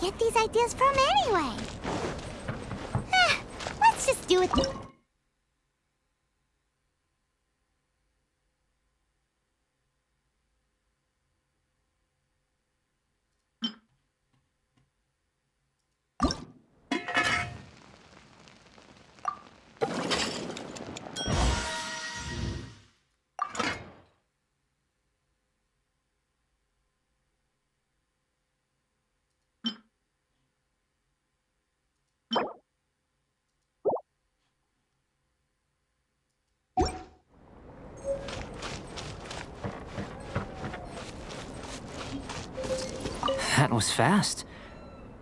get these ideas from anyway? Let's just do it. That was fast.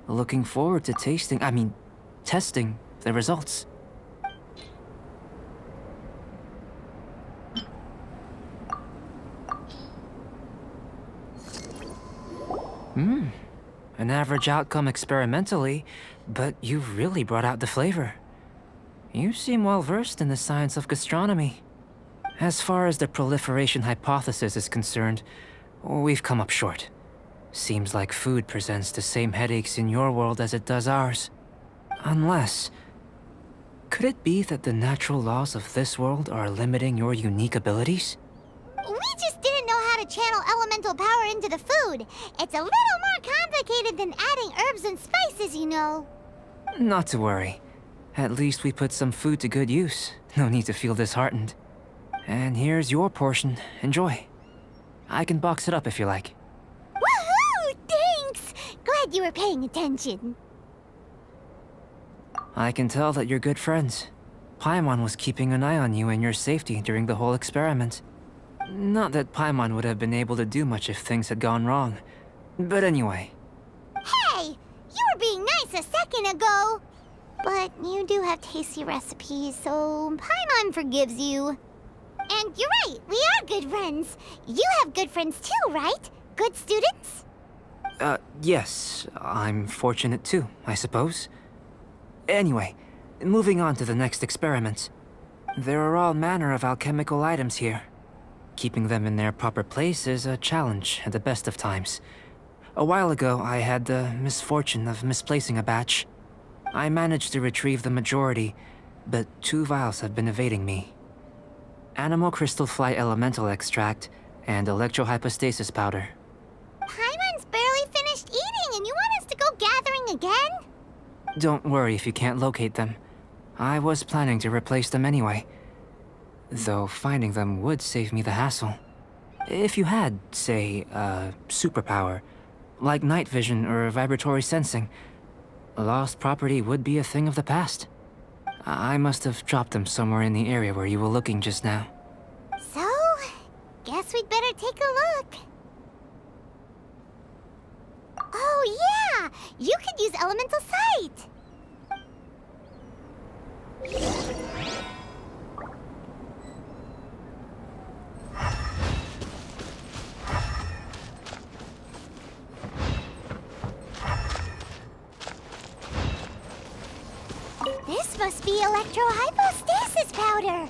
Looking forward to testing the results. An average outcome experimentally, but you've really brought out the flavor. You seem well versed in the science of gastronomy. As far as the proliferation hypothesis is concerned, we've come up short. Seems like food presents the same headaches in your world as it does ours. Unless... could it be that the natural laws of this world are limiting your unique abilities? We just didn't know how to channel elemental power into the food. It's a little more complicated than adding herbs and spices, you know. Not to worry. At least we put some food to good use. No need to feel disheartened. And here's your portion. Enjoy. I can box it up if you like. Woohoo! Thanks! Glad you were paying attention. I can tell that you're good friends. Paimon was keeping an eye on you and your safety during the whole experiment. Not that Paimon would have been able to do much if things had gone wrong. But anyway. Hey! You were being nice a second ago! But you do have tasty recipes, so Paimon forgives you. And you're right, we are good friends. You have good friends too, right? Good students? Yes. I'm fortunate too, I suppose. Anyway, moving on to the next experiment. There are all manner of alchemical items here. Keeping them in their proper place is a challenge at the best of times. A while ago, I had the misfortune of misplacing a batch. I managed to retrieve the majority, but 2 vials have been evading me. Animal crystal fly elemental extract and electrohypostasis powder. Paimon's barely finished eating and you want us to go gathering again? Don't worry if you can't locate them. I was planning to replace them anyway. Though finding them would save me the hassle. If you had, say, a superpower, like night vision or vibratory sensing, lost property would be a thing of the past. I must have dropped them somewhere in the area where you were looking just now. So, guess we'd better take a look. Oh yeah! You could use elemental sight! This must be electrohypostasis powder!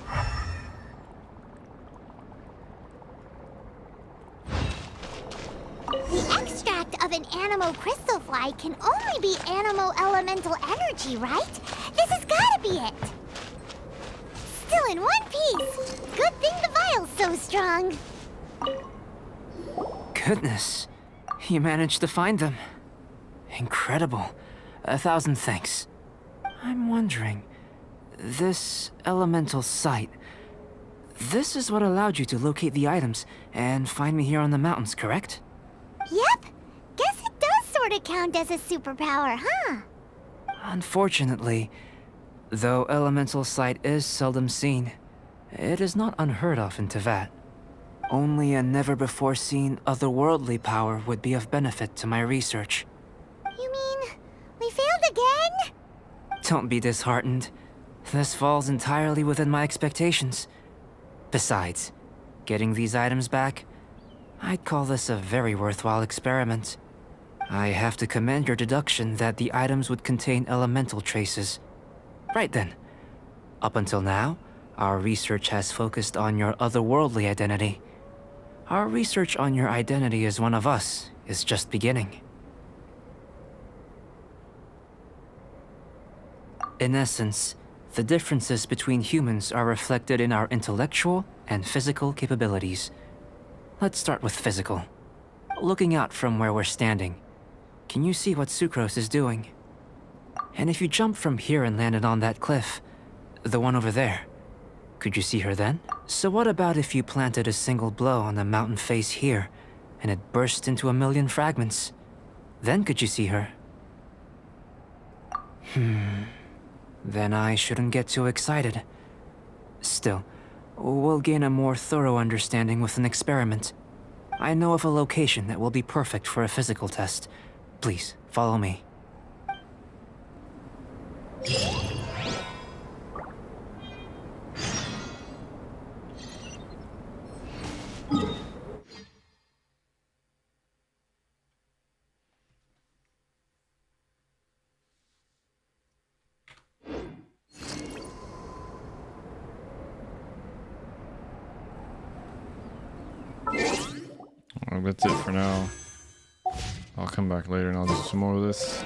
The extract of an animo crystal fly can only be animo elemental energy, right? This has gotta be it! Still in one piece! Good thing the vial's so strong! Goodness, you managed to find them. Incredible. 1,000 thanks. I'm wondering, this elemental sight, this is what allowed you to locate the items and find me here on the mountains, correct? Yep! Guess it does sorta count as a superpower, huh? Unfortunately, though elemental sight is seldom seen, it is not unheard of in Teyvat. Only a never-before-seen otherworldly power would be of benefit to my research. You mean, we failed again? Don't be disheartened. This falls entirely within my expectations. Besides, getting these items back, I'd call this a very worthwhile experiment. I have to commend your deduction that the items would contain elemental traces. Right then. Up until now, our research has focused on your otherworldly identity. Our research on your identity as one of us is just beginning. In essence, the differences between humans are reflected in our intellectual and physical capabilities. Let's start with physical. Looking out from where we're standing, can you see what Sucrose is doing? And if you jump from here and landed on that cliff, the one over there, could you see her then? So what about if you planted a single blow on the mountain face here, and it burst into a million fragments? Then could you see her? Then I shouldn't get too excited. Still, we'll gain a more thorough understanding with an experiment. I know of a location that will be perfect for a physical test. Please, follow me. Well, that's it for now. I'll come back later and I'll do some more of this.